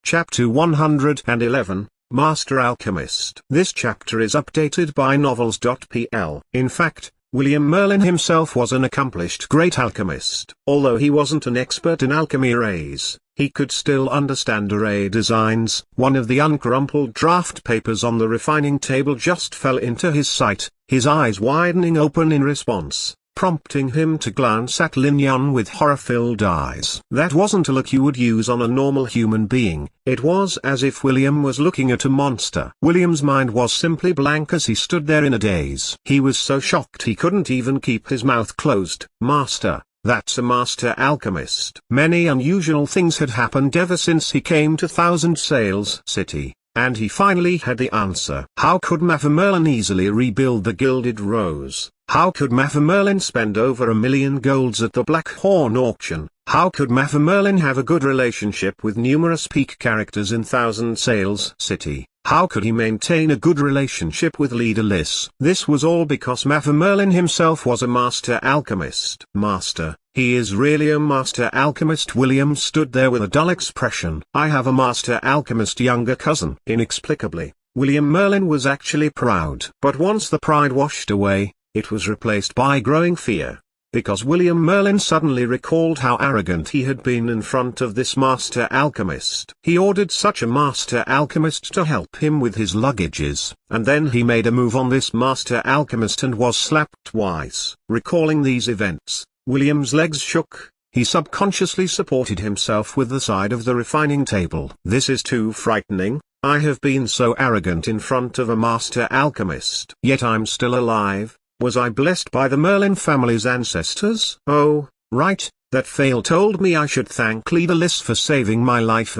Chapter 111, Master Alchemist. This chapter is updated by Novels.pl. In fact, William Merlin himself was an accomplished great alchemist. Although he wasn't an expert in alchemy arrays, he could still understand array designs. One of the uncrumpled draft papers on the refining table just fell into his sight, his eyes widening open in response, prompting him to glance at Lin Yun with horror-filled eyes. That wasn't a look you would use on a normal human being, it was as if William was looking at a monster. William's mind was simply blank as he stood there in a daze. He was so shocked he couldn't even keep his mouth closed. Master, that's a master alchemist. Many unusual things had happened ever since he came to Thousand Sails City, and he finally had the answer. How could Master Merlin easily rebuild the Gilded Rose? How could Master Merlin spend over 1,000,000 golds at the Black Horn auction? How could Master Merlin have a good relationship with numerous peak characters in Thousand Sails City? How could he maintain a good relationship with Leader Lys? This was all because Master Merlin himself was a master alchemist. Master, he is really a master alchemist. William stood there with a dull expression. I have a master alchemist younger cousin. Inexplicably, William Merlin was actually proud. But once the pride washed away, it was replaced by growing fear, because William Merlin suddenly recalled how arrogant he had been in front of this master alchemist. He ordered such a master alchemist to help him with his luggages, and then he made a move on this master alchemist and was slapped twice. Recalling these events, William's legs shook. He subconsciously supported himself with the side of the refining table. This is too frightening. I have been so arrogant in front of a master alchemist. Yet I'm still alive. Was I blessed by the Merlin family's ancestors? Oh, right, that fail told me I should thank Leader Lys for saving my life.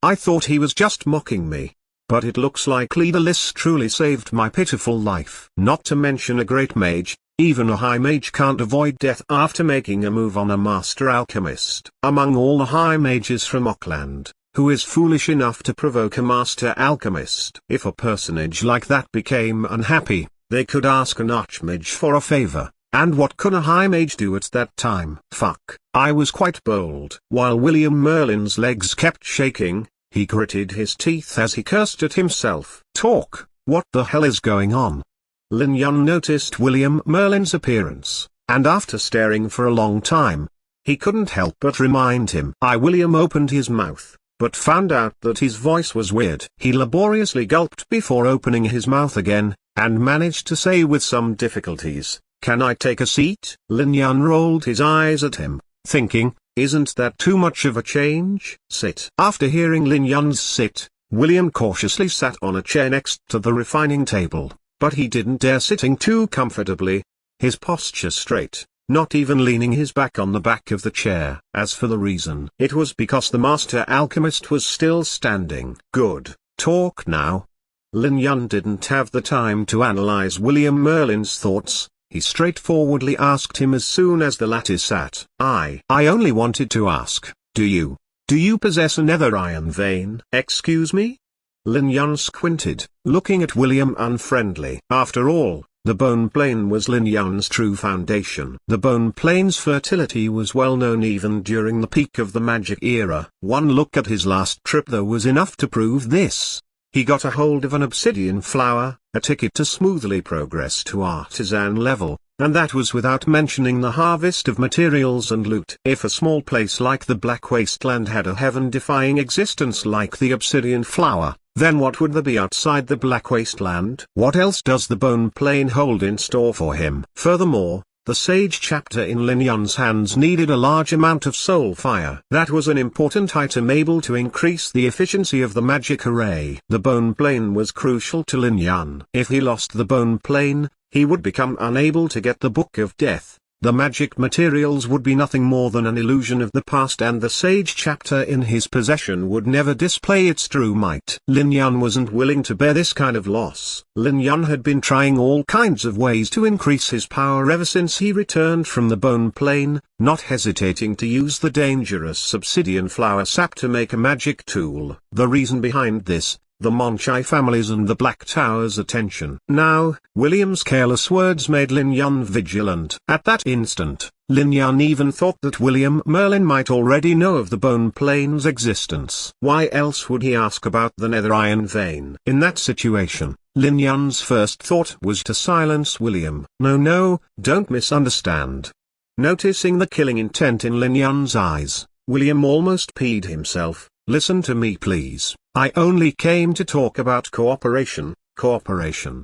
I thought he was just mocking me. But it looks like Leader Lys truly saved my pitiful life. Not to mention a great mage, even a high mage can't avoid death after making a move on a master alchemist. Among all the high mages from Auckland, who is foolish enough to provoke a master alchemist? If a personage like that became unhappy, they could ask an archmage for a favor, and what could a high mage do at that time? Fuck, I was quite bold. While William Merlin's legs kept shaking, he gritted his teeth as he cursed at himself. Talk, what the hell is going on? Lin Yun noticed William Merlin's appearance, and after staring for a long time, he couldn't help but remind him. William opened his mouth, but found out that his voice was weird. He laboriously gulped before opening his mouth again, and managed to say with some difficulties, "Can I take a seat?" Lin Yun rolled his eyes at him, thinking, isn't that too much of a change? Sit. After hearing Lin Yun's sit, William cautiously sat on a chair next to the refining table, but he didn't dare sitting too comfortably, his posture straight, not even leaning his back on the back of the chair. As for the reason, it was because the master alchemist was still standing. Good, talk now. Lin Yun didn't have the time to analyze William Merlin's thoughts. He straightforwardly asked him as soon as the latter sat. I only wanted to ask, do you possess a nether iron vein? Excuse me? Lin Yun squinted, looking at William unfriendly. After all, the bone plane was Lin Yun's true foundation. The bone plane's fertility was well known even during the peak of the magic era. One look at his last trip though was enough to prove this. He got a hold of an obsidian flower, a ticket to smoothly progress to artisan level, and that was without mentioning the harvest of materials and loot. If a small place like the Black Wasteland had a heaven-defying existence like the obsidian flower, then what would there be outside the Black Wasteland? What else does the bone plane hold in store for him? Furthermore, the sage chapter in Lin Yun's hands needed a large amount of soul fire. That was an important item able to increase the efficiency of the magic array. The bone plane was crucial to Lin Yun. If he lost the bone plane, he would become unable to get the Book of Death. The magic materials would be nothing more than an illusion of the past, and the sage chapter in his possession would never display its true might. Lin Yun wasn't willing to bear this kind of loss. Lin Yun had been trying all kinds of ways to increase his power ever since he returned from the bone plane, not hesitating to use the dangerous obsidian flower sap to make a magic tool. The reason behind this, the Monchai family's and the Black Tower's attention. Now, William's careless words made Lin Yun vigilant. At that instant, Lin Yun even thought that William Merlin might already know of the Bone Plane's existence. Why else would he ask about the Nether Iron Vein? In that situation, Lin Yun's first thought was to silence William. No, don't misunderstand. Noticing the killing intent in Lin Yun's eyes, William almost peed himself. Listen to me please. I only came to talk about cooperation.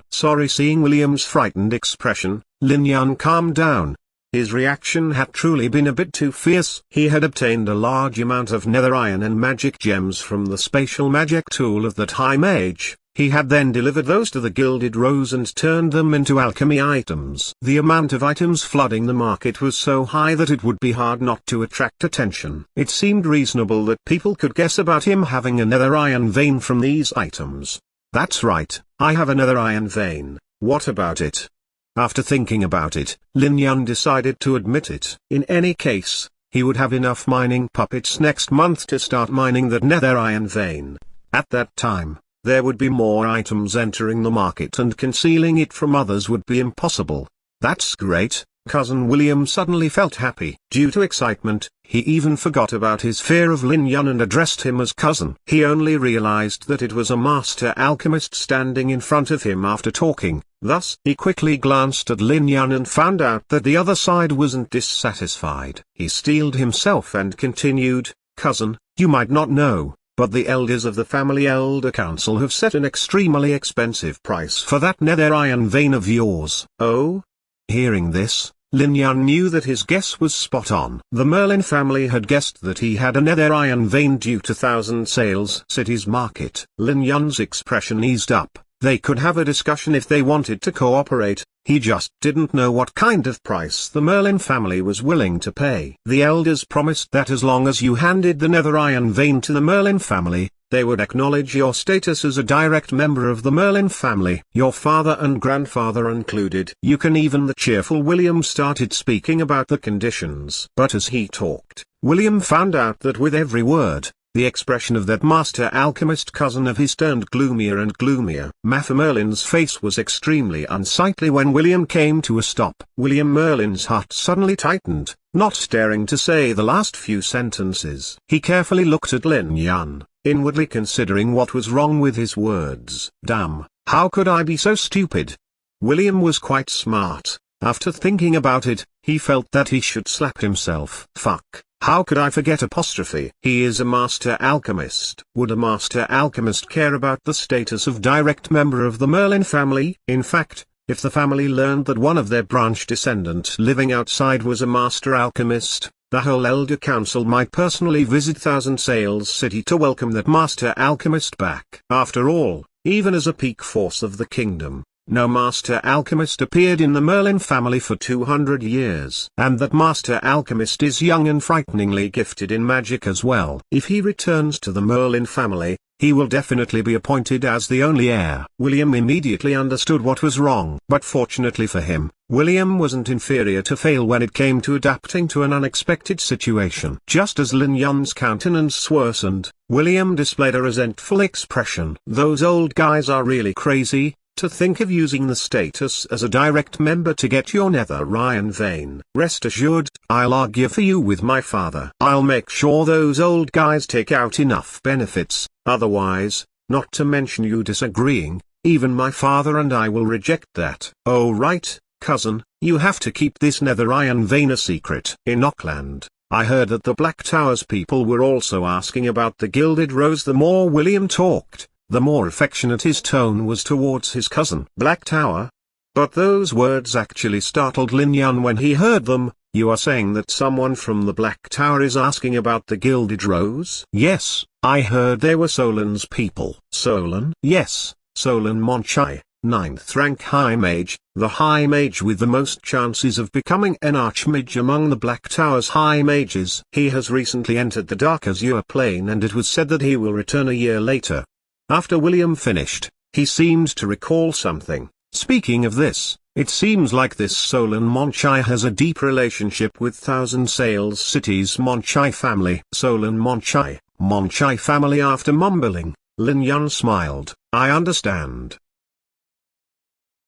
Sorry. Seeing William's frightened expression, Lin Yun calmed down. His reaction had truly been a bit too fierce. He had obtained a large amount of nether iron and magic gems from the spatial magic tool of that high mage. He had then delivered those to the Gilded Rose and turned them into alchemy items. The amount of items flooding the market was so high that it would be hard not to attract attention. It seemed reasonable that people could guess about him having a nether iron vein from these items. That's right, I have a nether iron vein. What about it? After thinking about it, Lin Yun decided to admit it. In any case, he would have enough mining puppets next month to start mining that nether iron vein. At that time, there would be more items entering the market and concealing it from others would be impossible. That's great. Cousin William suddenly felt happy. Due to excitement, he even forgot about his fear of Lin Yun and addressed him as cousin. He only realized that it was a master alchemist standing in front of him after talking. Thus, he quickly glanced at Lin Yun and found out that the other side wasn't dissatisfied. He steeled himself and continued, Cousin, you might not know, but the elders of the family elder council have set an extremely expensive price for that nether iron vein of yours. Oh? Hearing this, Lin Yun knew that his guess was spot on. The Merlin family had guessed that he had a nether iron vein due to Thousand Sails City's market. Lin Yun's expression eased up. They could have a discussion if they wanted to cooperate, he just didn't know what kind of price the Merlin family was willing to pay. The elders promised that as long as you handed the nether iron vein to the Merlin family, they would acknowledge your status as a direct member of the Merlin family, your father and grandfather included. You can even the cheerful William started speaking about the conditions. But as he talked, William found out that with every word, the expression of that master alchemist cousin of his turned gloomier and gloomier. Matthew Merlin's face was extremely unsightly when William came to a stop. William Merlin's heart suddenly tightened, not daring to say the last few sentences. He carefully looked at Lin Yun, inwardly considering what was wrong with his words. Damn, how could I be so stupid? William was quite smart. After thinking about it, he felt that he should slap himself. Fuck. How could I forget apostrophe? He is a master alchemist. Would a master alchemist care about the status of direct member of the Merlin family? In fact, if the family learned that one of their branch descendant living outside was a master alchemist, the whole Elder Council might personally visit Thousand Sails City to welcome that master alchemist back. After all, even as a peak force of the kingdom, no master alchemist appeared in the Merlin family for 200 years. And that master alchemist is young and frighteningly gifted in magic as well. If he returns to the Merlin family, he will definitely be appointed as the only heir. William immediately understood what was wrong. But fortunately for him, William wasn't inferior to fail when it came to adapting to an unexpected situation. Just as Lin Yun's countenance worsened, William displayed a resentful expression. Those old guys are really crazy. To think of using the status as a direct member to get your nether iron vein. Rest assured, I'll argue for you with my father. I'll make sure those old guys take out enough benefits, otherwise, not to mention you disagreeing, even my father and I will reject that. Oh right, cousin, you have to keep this nether iron vein a secret. In Auckland, I heard that the Black Tower's people were also asking about the Gilded Rose. The more William talked, the more affectionate his tone was towards his cousin. Black Tower? But those words actually startled Lin Yun when he heard them. You are saying that someone from the Black Tower is asking about the Gilded Rose? Yes, I heard they were Solan's people. Solan? Yes, Solan Monchai, 9th rank High Mage, the High Mage with the most chances of becoming an Archmage among the Black Tower's High Mages. He has recently entered the Dark Azure Plane and it was said that he will return a year later. After William finished, he seemed to recall something. Speaking of this, it seems like this Solan Monchai has a deep relationship with Thousand Sails City's Monchai family. Solan Monchai, Monchai family. After mumbling, Lin Yun smiled. I understand.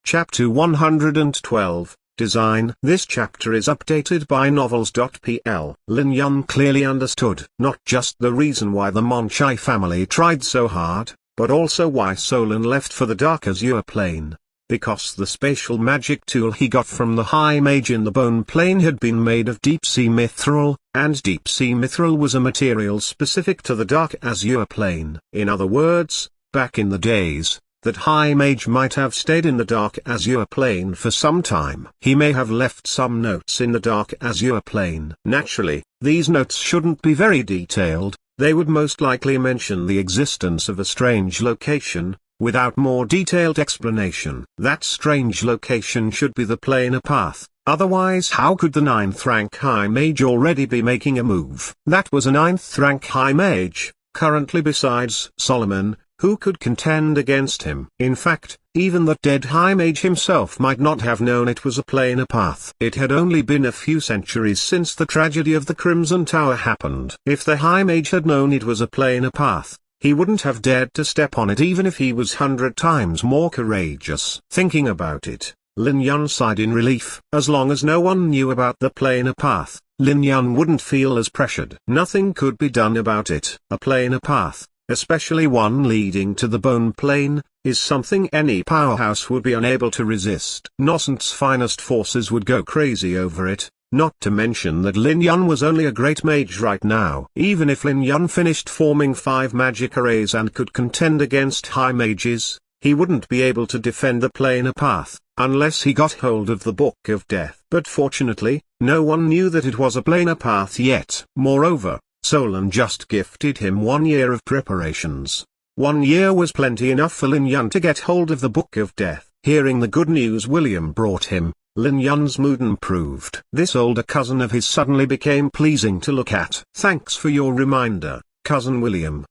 Chapter 112, Design. This chapter is updated by Novels.pl. Lin Yun clearly understood not just the reason why the Monchai family tried so hard, but also why Solon left for the Dark Azure Plane. Because the spatial magic tool he got from the High Mage in the Bone Plane had been made of deep-sea mithril, and deep-sea mithril was a material specific to the Dark Azure Plane. In other words, back in the days, that High Mage might have stayed in the Dark Azure Plane for some time. He may have left some notes in the Dark Azure Plane. Naturally, these notes shouldn't be very detailed, they would most likely mention the existence of a strange location, without more detailed explanation. That strange location should be the planar path, otherwise how could the 9th rank High Mage already be making a move? That was a 9th rank High Mage, currently besides Solomon, who could contend against him. In fact, even the dead High Mage himself might not have known it was a planar path. It had only been a few centuries since the tragedy of the Crimson Tower happened. If the High Mage had known it was a planar path, he wouldn't have dared to step on it even if he was 100 times more courageous. Thinking about it, Lin Yun sighed in relief. As long as no one knew about the planar path, Lin Yun wouldn't feel as pressured. Nothing could be done about it. A planar path, especially one leading to the Bone Plane, is something any powerhouse would be unable to resist. Nocent's finest forces would go crazy over it. Not to mention that Lin Yun was only a great mage right now. Even if Lin Yun finished forming 5 magic arrays and could contend against high mages, he wouldn't be able to defend the planar path, unless he got hold of the Book of Death. But fortunately, no one knew that it was a planar path yet. Moreover, Solon just gifted him 1 year of preparations. 1 year was plenty enough for Lin Yun to get hold of the Book of Death. Hearing the good news William brought him, Lin Yun's mood improved. This older cousin of his suddenly became pleasing to look at. Thanks for your reminder, Cousin William.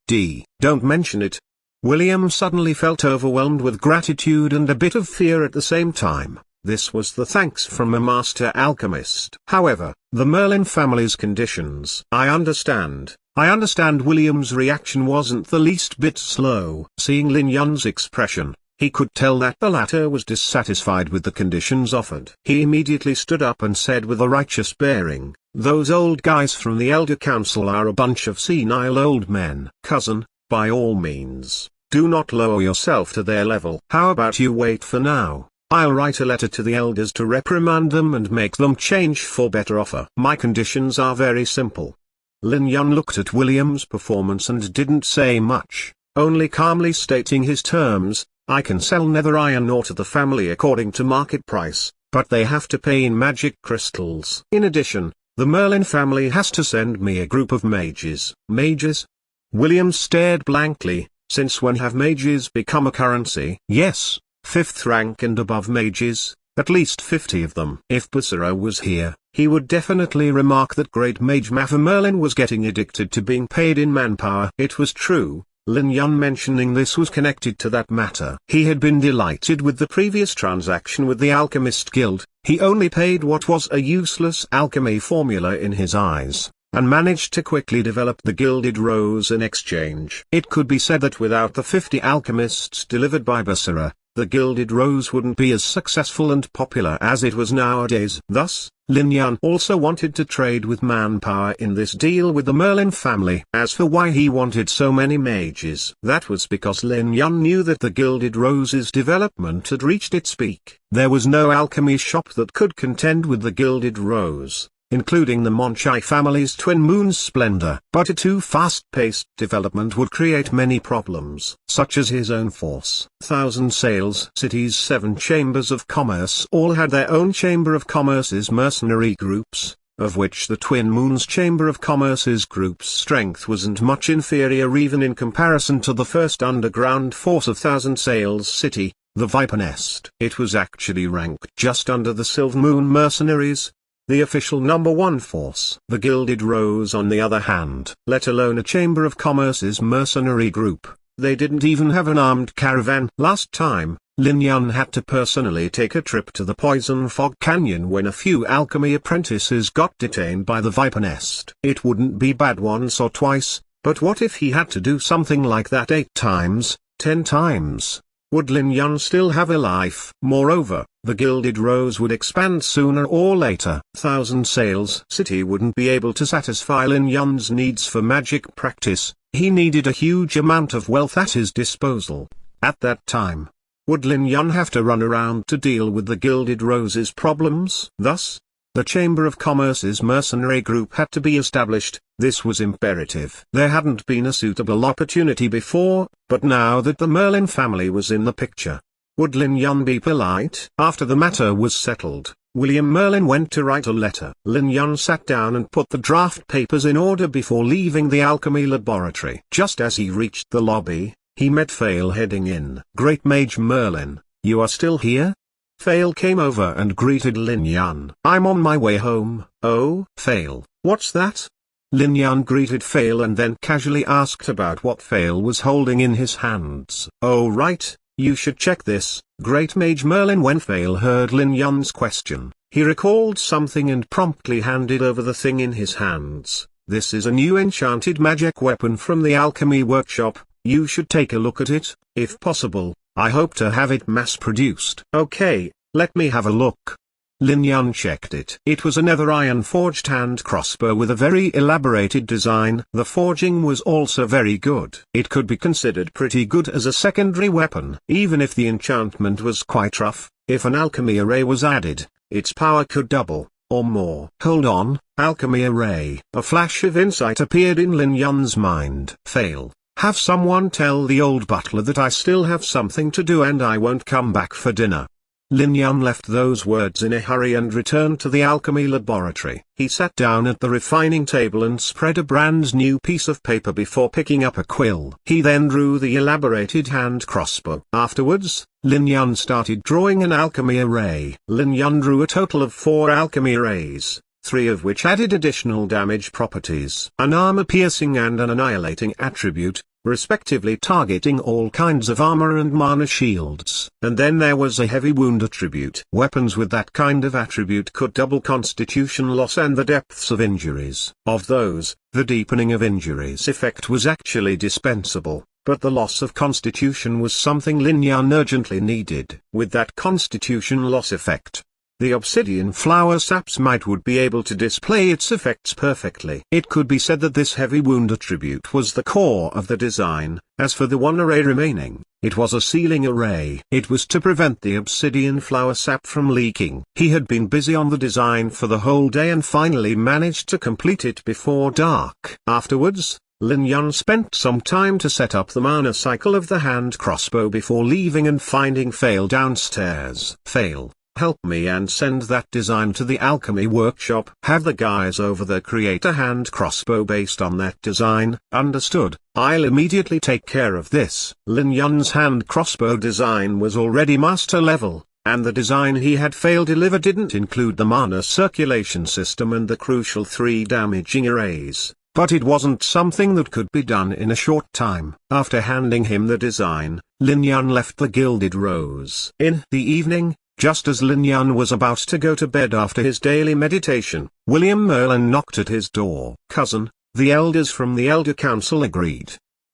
Don't mention it. William suddenly felt overwhelmed with gratitude and a bit of fear at the same time. This was the thanks from a master alchemist. However, the Merlin family's conditions. I understand. William's reaction wasn't the least bit slow. Seeing Lin Yun's expression, he could tell that the latter was dissatisfied with the conditions offered. He immediately stood up and said with a righteous bearing, "Those old guys from the Elder Council are a bunch of senile old men. Cousin, by all means, do not lower yourself to their level. How about you wait for now? I'll write a letter to the elders to reprimand them and make them change for better offer. My conditions are very simple." Lin Yun looked at William's performance and didn't say much, only calmly stating his terms. I can sell nether iron ore to the family according to market price, but they have to pay in magic crystals. In addition, the Merlin family has to send me a group of mages. Mages? William stared blankly. Since when have mages become a currency? Yes, 5th rank and above mages, at least 50 of them. If Basara was here, he would definitely remark that Great Mage Mafia Merlin was getting addicted to being paid in manpower. It was true. Lin Yun mentioning this was connected to that matter. He had been delighted with the previous transaction with the Alchemist Guild. He only paid what was a useless alchemy formula in his eyes, and managed to quickly develop the Gilded Rose in exchange. It could be said that without the 50 alchemists delivered by Basara, the Gilded Rose wouldn't be as successful and popular as it was nowadays. Thus, Lin Yun also wanted to trade with manpower in this deal with the Merlin family. As for why he wanted so many mages, that was because Lin Yun knew that the Gilded Rose's development had reached its peak. There was no alchemy shop that could contend with the Gilded Rose, including the Monchai family's Twin Moon's splendor. But a too fast-paced development would create many problems, such as his own force. 1,000 Sales City's 7 chambers of commerce all had their own chamber of commerce's mercenary groups, of which the Twin Moon's chamber of commerce's group's strength wasn't much inferior even in comparison to the first underground force of 1,000 Sales City, the Viper Nest. It was actually ranked just under the Silver Moon mercenaries, the official number 1 force. The Gilded Rose on the other hand, let alone a Chamber of Commerce's mercenary group, they didn't even have an armed caravan. Last time, Lin Yun had to personally take a trip to the Poison Fog Canyon when a few alchemy apprentices got detained by the Viper Nest. It wouldn't be bad once or twice, But what if he had to do something like that 8 times, 10 times? Would Lin Yun still have a life? Moreover, the Gilded Rose would expand sooner or later. Thousand Sails City wouldn't be able to satisfy Lin Yun's needs for magic practice. He needed a huge amount of wealth at his disposal. At that time, would Lin Yun have to run around to deal with the Gilded Rose's problems? Thus, the Chamber of Commerce's mercenary group had to be established. This was imperative. There hadn't been a suitable opportunity before, but now that the Merlin family was in the picture, would Lin Yun be polite? After the matter was settled, William Merlin went to write a letter. Lin Yun sat down and put the draft papers in order before leaving the alchemy laboratory. Just as he reached the lobby, he met Fail heading in. Great Mage Merlin, you are still here? Fail came over and greeted Lin Yun. I'm on my way home. Oh, Fail, what's that? Lin Yun greeted Fail and then casually asked about what Fail was holding in his hands. Oh right, you should check this. Great Mage Merlin. When Fail heard Lin Yun's question, he recalled something and promptly handed over the thing in his hands. This is a new enchanted magic weapon from the alchemy workshop. You should take a look at it, if possible. I hope to have it mass-produced. Okay, let me have a look. Lin Yun checked it. It was a nether iron-forged hand crossbow with a very elaborated design. The forging was also very good. It could be considered pretty good as a secondary weapon. Even if the enchantment was quite rough, if an alchemy array was added, its power could double, or more. Hold on, alchemy array. A flash of insight appeared in Lin Yun's mind. Fail. Have someone tell the old butler that I still have something to do and I won't come back for dinner. Lin Yun left those words in a hurry and returned to the alchemy laboratory. He sat down at the refining table and spread a brand new piece of paper before picking up a quill. He then drew the elaborated hand crossbow. Afterwards, Lin Yun started drawing an alchemy array. Lin Yun drew a total of 4 alchemy arrays, 3 of which added additional damage properties. An armor-piercing and an annihilating attribute, respectively, targeting all kinds of armor and mana shields. And then there was a heavy wound attribute. Weapons with that kind of attribute could double constitution loss and the depths of injuries. Of those, the deepening of injuries effect was actually dispensable, but the loss of constitution was something Lin Yun urgently needed. With that constitution loss effect, the obsidian flower sap's might would be able to display its effects perfectly. It could be said that this heavy wound attribute was the core of the design. As for the one array remaining, it was a sealing array. It was to prevent the obsidian flower sap from leaking. He had been busy on the design for the whole day and finally managed to complete it before dark. Afterwards, Lin Yun spent some time to set up the mana cycle of the hand crossbow before leaving and finding Fail downstairs. Fail, help me and send that design to the alchemy workshop. Have the guys over there create a hand crossbow based on that design. Understood. I'll immediately take care of this. Lin Yun's hand crossbow design was already master level, and the design he had failed deliver didn't include the mana circulation system and the crucial 3 damaging arrays. But it wasn't something that could be done in a short time. After handing him the design, Lin Yun left the Gilded Rose. In the evening, just as Lin Yun was about to go to bed after his daily meditation, William Merlin knocked at his door. Cousin, the elders from the Elder Council agreed.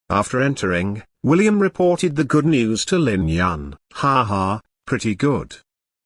After entering, William reported the good news to Lin Yun. Ha ha, pretty good.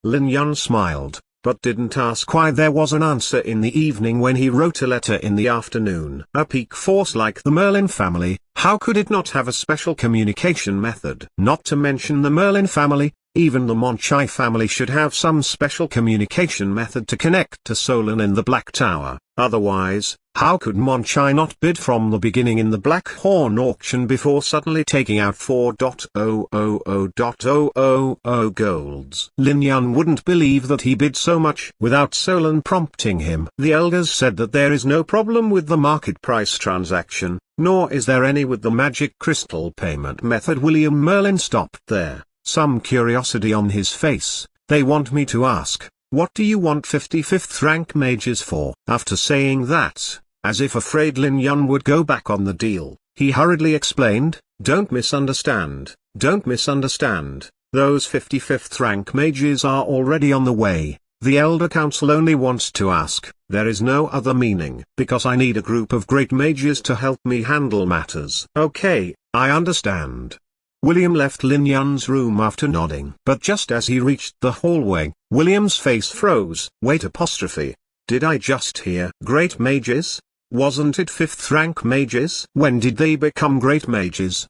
Lin Yun smiled, but didn't ask why. There was an answer in the evening when he wrote a letter in the afternoon. A peak force like the Merlin family, how could it not have a special communication method? Not to mention the Merlin family, even the Monchai family should have some special communication method to connect to Solon in the Black Tower. Otherwise, how could Monchai not bid from the beginning in the Black Horn auction before suddenly taking out 4,000,000 golds? Lin Yun wouldn't believe that he bid so much without Solon prompting him. The elders said that there is no problem with the market price transaction, nor is there any with the magic crystal payment method. William Merlin stopped there, some curiosity on his face. They want me to ask, what do you want 55th rank mages for? After saying that, as if afraid Lin Yun would go back on the deal, he hurriedly explained, don't misunderstand, those 55th rank mages are already on the way. The Elder Council only wants to ask, there is no other meaning. Because I need a group of great mages to help me handle matters. Okay, I understand. William left Lin Yun's room after nodding. But just as he reached the hallway, William's face froze. Wait apostrophe. Did I just hear great mages? Wasn't it 5th rank mages? When did they become great mages?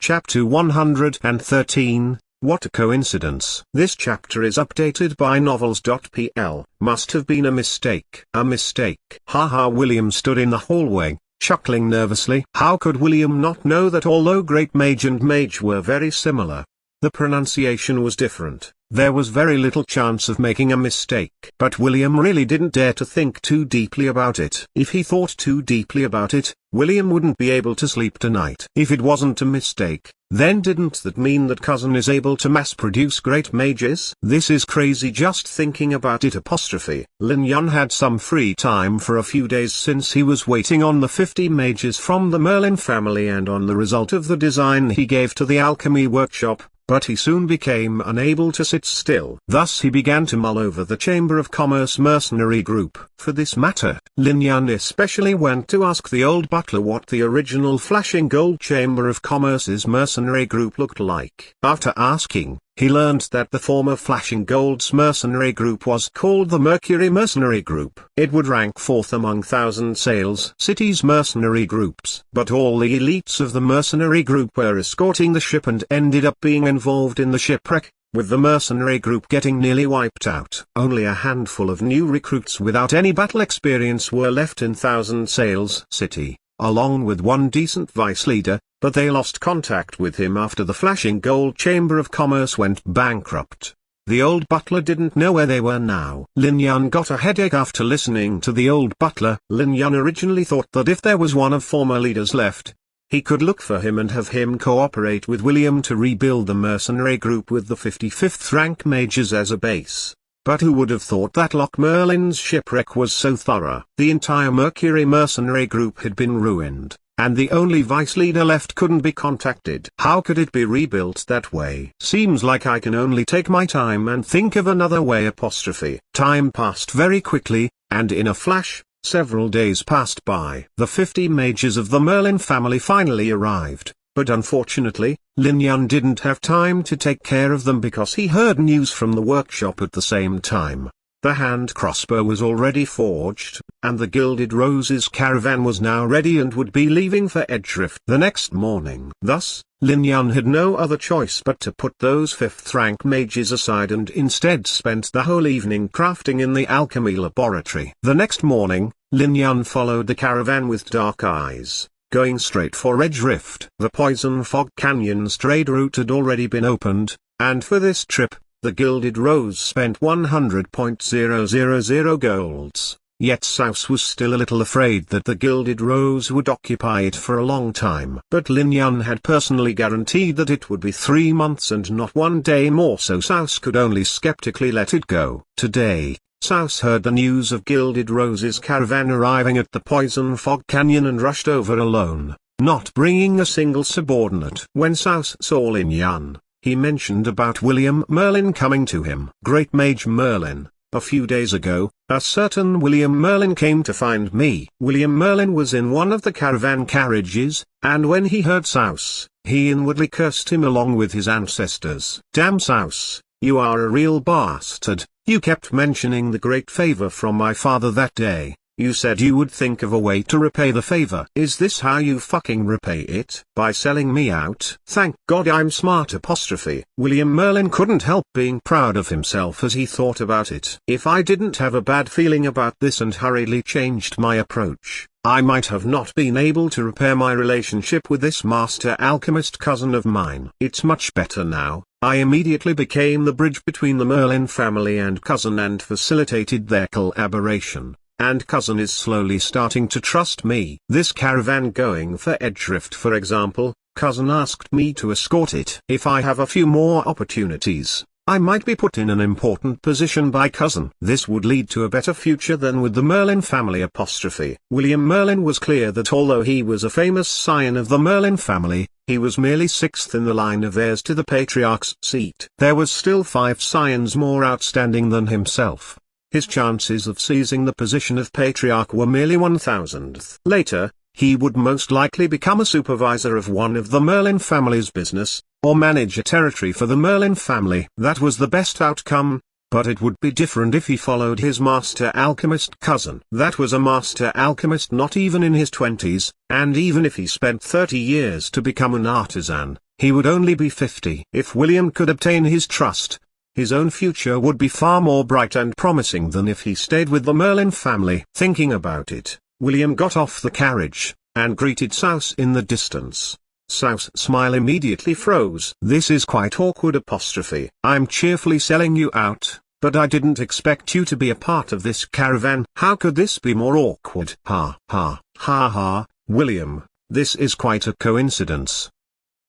Chapter 113, What a coincidence. This chapter is updated by novels.pl. Must have been a mistake. A mistake. Haha. William stood in the hallway, chuckling nervously. How could William not know that although Great Mage and Mage were very similar, the pronunciation was different? There was very little chance of making a mistake. But William really didn't dare to think too deeply about it. If he thought too deeply about it, William wouldn't be able to sleep tonight. If it wasn't a mistake, then didn't that mean that Cousin is able to mass-produce great mages? This is crazy just thinking about it apostrophe. Lin Yun had some free time for a few days since he was waiting on the 50 mages from the Merlin family and on the result of the design he gave to the alchemy workshop. But he soon became unable to sit still. Thus he began to mull over the Chamber of Commerce mercenary group. For this matter, Lin Yun especially went to ask the old butler what the original Flashing Gold Chamber of Commerce's mercenary group looked like. After asking, he learned that the former Flashing Gold's mercenary group was called the Mercury Mercenary Group. It would rank 4th among Thousand Sails City's mercenary groups. But all the elites of the mercenary group were escorting the ship and ended up being involved in the shipwreck, with the mercenary group getting nearly wiped out. Only a handful of new recruits without any battle experience were left in Thousand Sails City, along with one decent vice leader, but they lost contact with him after the Flashing Gold Chamber of Commerce went bankrupt. The old butler didn't know where they were now. Lin Yun got a headache after listening to the old butler. Lin Yun originally thought that if there was one of former leaders left, he could look for him and have him cooperate with William to rebuild the mercenary group with the 55th rank mages as a base. But who would have thought that Loch Merlin's shipwreck was so thorough? The entire Mercury mercenary group had been ruined, and the only vice leader left couldn't be contacted. How could it be rebuilt that way? Seems like I can only take my time and think of another way apostrophe. Time passed very quickly, and in a flash, several days passed by. The 50 mages of the Merlin family finally arrived, but unfortunately, Lin Yun didn't have time to take care of them because he heard news from the workshop at the same time. The hand crossbow was already forged, and the Gilded Roses caravan was now ready and would be leaving for Edgerift the next morning. Thus, Lin Yun had no other choice but to put those 5th rank mages aside and instead spent the whole evening crafting in the alchemy laboratory. The next morning, Lin Yun followed the caravan with dark eyes, going straight for Edgerift. The Poison Fog Canyon's trade route had already been opened, and for this trip, the Gilded Rose spent 100.000 golds. Yet Souse was still a little afraid that the Gilded Rose would occupy it for a long time. But Lin Yun had personally guaranteed that it would be 3 months and not 1 day more, so Souse could only skeptically let it go. Today, Souse heard the news of Gilded Rose's caravan arriving at the Poison Fog Canyon and rushed over alone, not bringing a single subordinate. When Souse saw Lin Yun, he mentioned about William Merlin coming to him. Great Mage Merlin, a few days ago, a certain William Merlin came to find me. William Merlin was in one of the caravan carriages, and when he heard Souse, he inwardly cursed him along with his ancestors. Damn Souse, you are a real bastard. You kept mentioning the great favor from my father that day. You said you would think of a way to repay the favor. Is this how you fucking repay it? By selling me out? Thank God I'm smart apostrophe. William Merlin couldn't help being proud of himself as he thought about it. If I didn't have a bad feeling about this and hurriedly changed my approach, I might have not been able to repair my relationship with this master alchemist cousin of mine. It's much better now. I immediately became the bridge between the Merlin family and cousin and facilitated their collaboration. And cousin is slowly starting to trust me. This caravan going for Edgerift, for example, cousin asked me to escort it. If I have a few more opportunities, I might be put in an important position by cousin. This would lead to a better future than with the Merlin family apostrophe. William Merlin was clear that although he was a famous scion of the Merlin family, He was merely sixth in the line of heirs to the patriarch's seat. There was still 5 scions more outstanding than himself. His chances of seizing the position of patriarch were merely 1,000th. Later, he would most likely become a supervisor of one of the Merlin family's business, or manage a territory for the Merlin family. That was the best outcome, but it would be different if he followed his master alchemist cousin. That was a master alchemist not even in his 20s, and even if he spent 30 years to become an artisan, he would only be 50. If William could obtain his trust, his own future would be far more bright and promising than if he stayed with the Merlin family. Thinking about it, William got off the carriage, and greeted Souse in the distance. Souse's smile immediately froze. "This is quite awkward apostrophe. I'm cheerfully selling you out, but I didn't expect you to be a part of this caravan. How could this be more awkward? Ha ha, ha ha, William, this is quite a coincidence."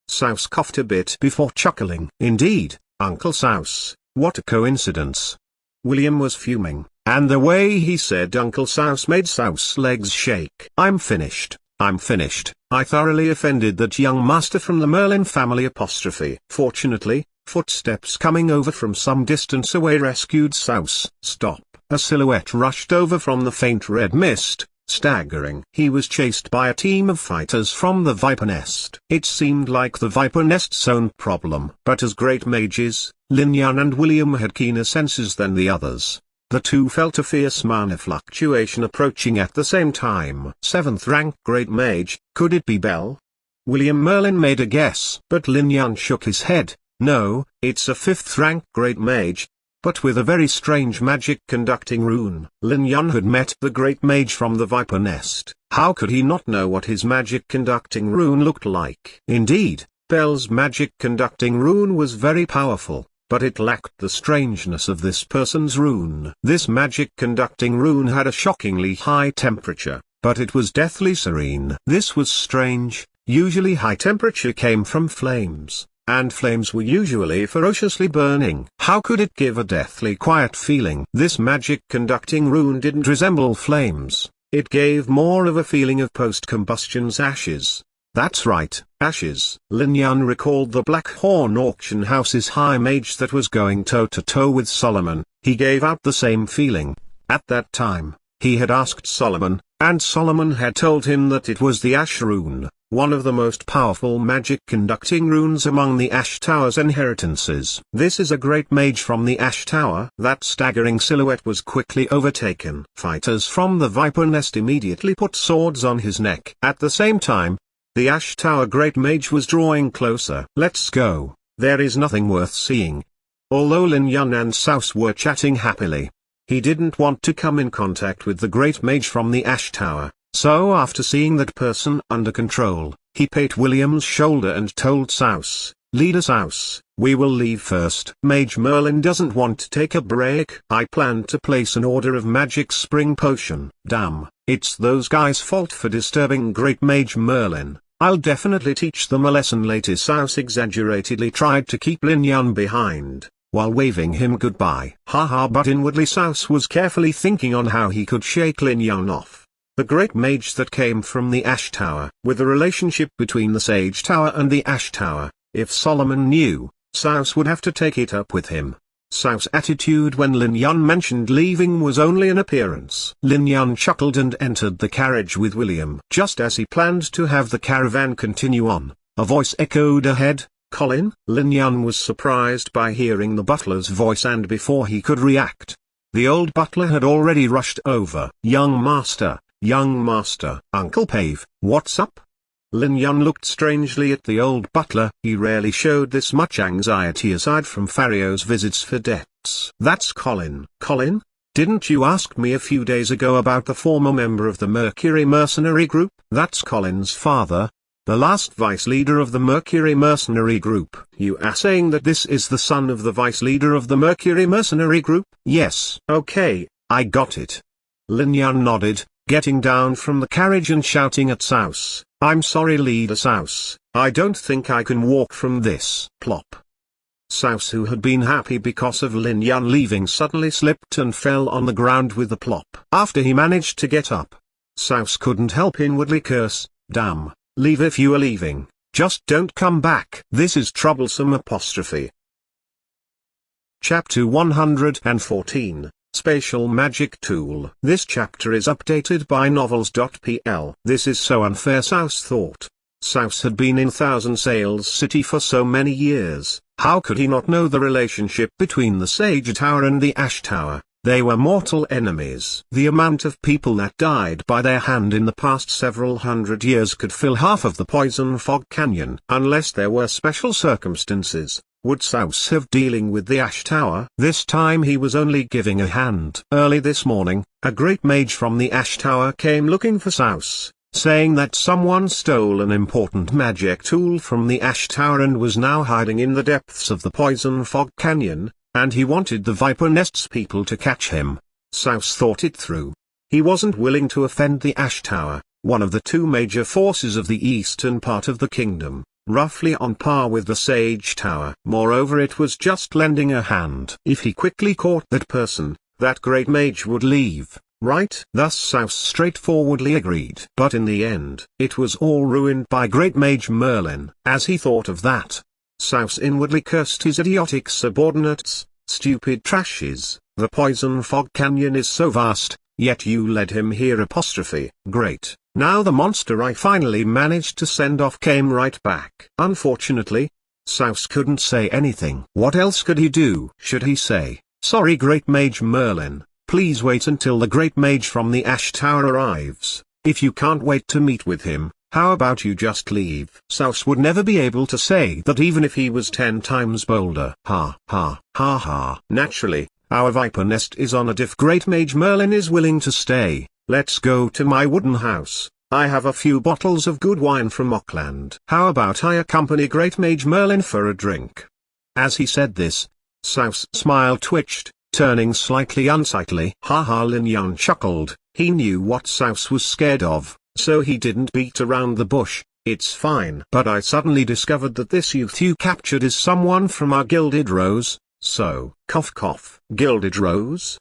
Souse coughed a bit before chuckling. "Indeed, Uncle Souse, what a coincidence." William was fuming, and the way he said Uncle Souse made Souse's legs shake. I'm finished. I thoroughly offended that young master from the Merlin family apostrophe. Fortunately, footsteps coming over from some distance away rescued Souse. "Stop!" A silhouette rushed over from the faint red mist, staggering. He was chased by a team of fighters from the Viper Nest. It seemed like the Viper Nest's own problem. But as great mages, Lin Yan and William had keener senses than the others. The two felt a fierce mana fluctuation approaching at the same time. 7th rank Great Mage, could it be Bell? William Merlin made a guess, but Lin Yan shook his head. "No, it's a 5th rank Great Mage, but with a very strange magic conducting rune." Lin Yan had met the Great Mage from the Viper Nest. How could he not know what his magic conducting rune looked like? Indeed, Bell's magic conducting rune was very powerful, but it lacked the strangeness of this person's rune. This magic conducting rune had a shockingly high temperature, but it was deathly serene. This was strange. Usually high temperature came from flames, and flames were usually ferociously burning. How could it give a deathly quiet feeling? This magic conducting rune didn't resemble flames. It gave more of a feeling of post-combustion's ashes. That's right, ashes. Lin Yan recalled the Blackhorn auction house's high mage that was going toe-to-toe with Solomon. He gave out the same feeling. At that time, he had asked Solomon, and Solomon had told him that it was the Ash Rune, one of the most powerful magic-conducting runes among the Ash Tower's inheritances. "This is a great mage from the Ash Tower." That staggering silhouette was quickly overtaken. Fighters from the Viper Nest immediately put swords on his neck. At the same time, the Ash Tower Great Mage was drawing closer. "Let's go, there is nothing worth seeing." Although Lin Yan and Souse were chatting happily, he didn't want to come in contact with the Great Mage from the Ash Tower, so after seeing that person under control, he patted William's shoulder and told Souse, "Leader Souse, we will leave first. Mage Merlin doesn't want to take a break. I plan to place an order of magic spring potion." "Damn, it's those guys' fault for disturbing Great Mage Merlin. I'll definitely teach them a lesson later." Souse exaggeratedly tried to keep Lin Yan behind, while waving him goodbye. Haha, but inwardly Souse was carefully thinking on how he could shake Lin Yan off. The Great Mage that came from the Ash Tower. With the relationship between the Sage Tower and the Ash Tower, if Solomon knew, Souse would have to take it up with him. Souse's attitude when Lin Yan mentioned leaving was only an appearance. Lin Yan chuckled and entered the carriage with William. Just as he planned to have the caravan continue on, a voice echoed ahead, "Colin?" Lin Yan was surprised by hearing the butler's voice, and before he could react, the old butler had already rushed over. Young master, Uncle Pave, what's up?" Lin Yan looked strangely at the old butler. He rarely showed this much anxiety aside from Fario's visits for debts. "That's Colin." "Colin? Didn't you ask me a few days ago about the former member of the Mercury Mercenary Group?" "That's Colin's father, the last vice leader of the Mercury Mercenary Group." "You are saying that this is the son of the vice leader of the Mercury Mercenary Group?" "Yes." "Okay, I got it." Lin Yan nodded, getting down from the carriage and shouting at Souse, "I'm sorry Leader Souse, I don't think I can walk from this." Plop. Souse, who had been happy because of Lin Yan leaving, suddenly slipped and fell on the ground with a plop. After he managed to get up, Souse couldn't help inwardly curse, "Damn, leave if you are leaving. Just don't come back. This is troublesome apostrophe. Chapter 114, Spatial Magic Tool. This chapter is updated by Novels.pl. This is so unfair, Souse thought. Souse had been in Thousand Sails City for so many years. How could he not know the relationship between the Sage Tower and the Ash Tower? They were mortal enemies. The amount of people that died by their hand in the past several hundred years could fill half of the Poison Fog Canyon. Unless there were special circumstances, would Souse have dealing with the Ash Tower? This time he was only giving a hand. Early this morning, a great mage from the Ash Tower came looking for Souse, saying that someone stole an important magic tool from the Ash Tower and was now hiding in the depths of the Poison Fog Canyon, and he wanted the Viper Nest's people to catch him. Souse thought it through. He wasn't willing to offend the Ash Tower, one of the two major forces of the eastern part of the kingdom, roughly on par with the Sage Tower. Moreover, it was just lending a hand. If he quickly caught that person, that great mage would leave, right? Thus Souse straightforwardly agreed. But in the end, it was all ruined by Great Mage Merlin. As he thought of that, Souse inwardly cursed his idiotic subordinates. Stupid trashes, the Poison Fog Canyon is so vast, yet you led him here apostrophe. Great. Now the monster I finally managed to send off came right back. Unfortunately, Souse couldn't say anything. What else could he do? Should he say, "Sorry Great Mage Merlin, please wait until the Great Mage from the Ash Tower arrives. If you can't wait to meet with him, how about you just leave?" Souse would never be able to say that even if he was 10 times bolder. Ha ha ha ha. Naturally, our Viper Nest is honored if Great Mage Merlin is willing to stay. Let's go to my wooden house. I have a few bottles of good wine from Auckland. How about I accompany Great Mage Merlin for a drink? As he said this, Souse's smile twitched, turning slightly unsightly. Ha ha. Lin Yun chuckled. He knew what Souse was scared of, so he didn't beat around the bush. It's fine. But I suddenly discovered that this youth you captured is someone from our Gilded Rose, so, cough cough. Gilded Rose?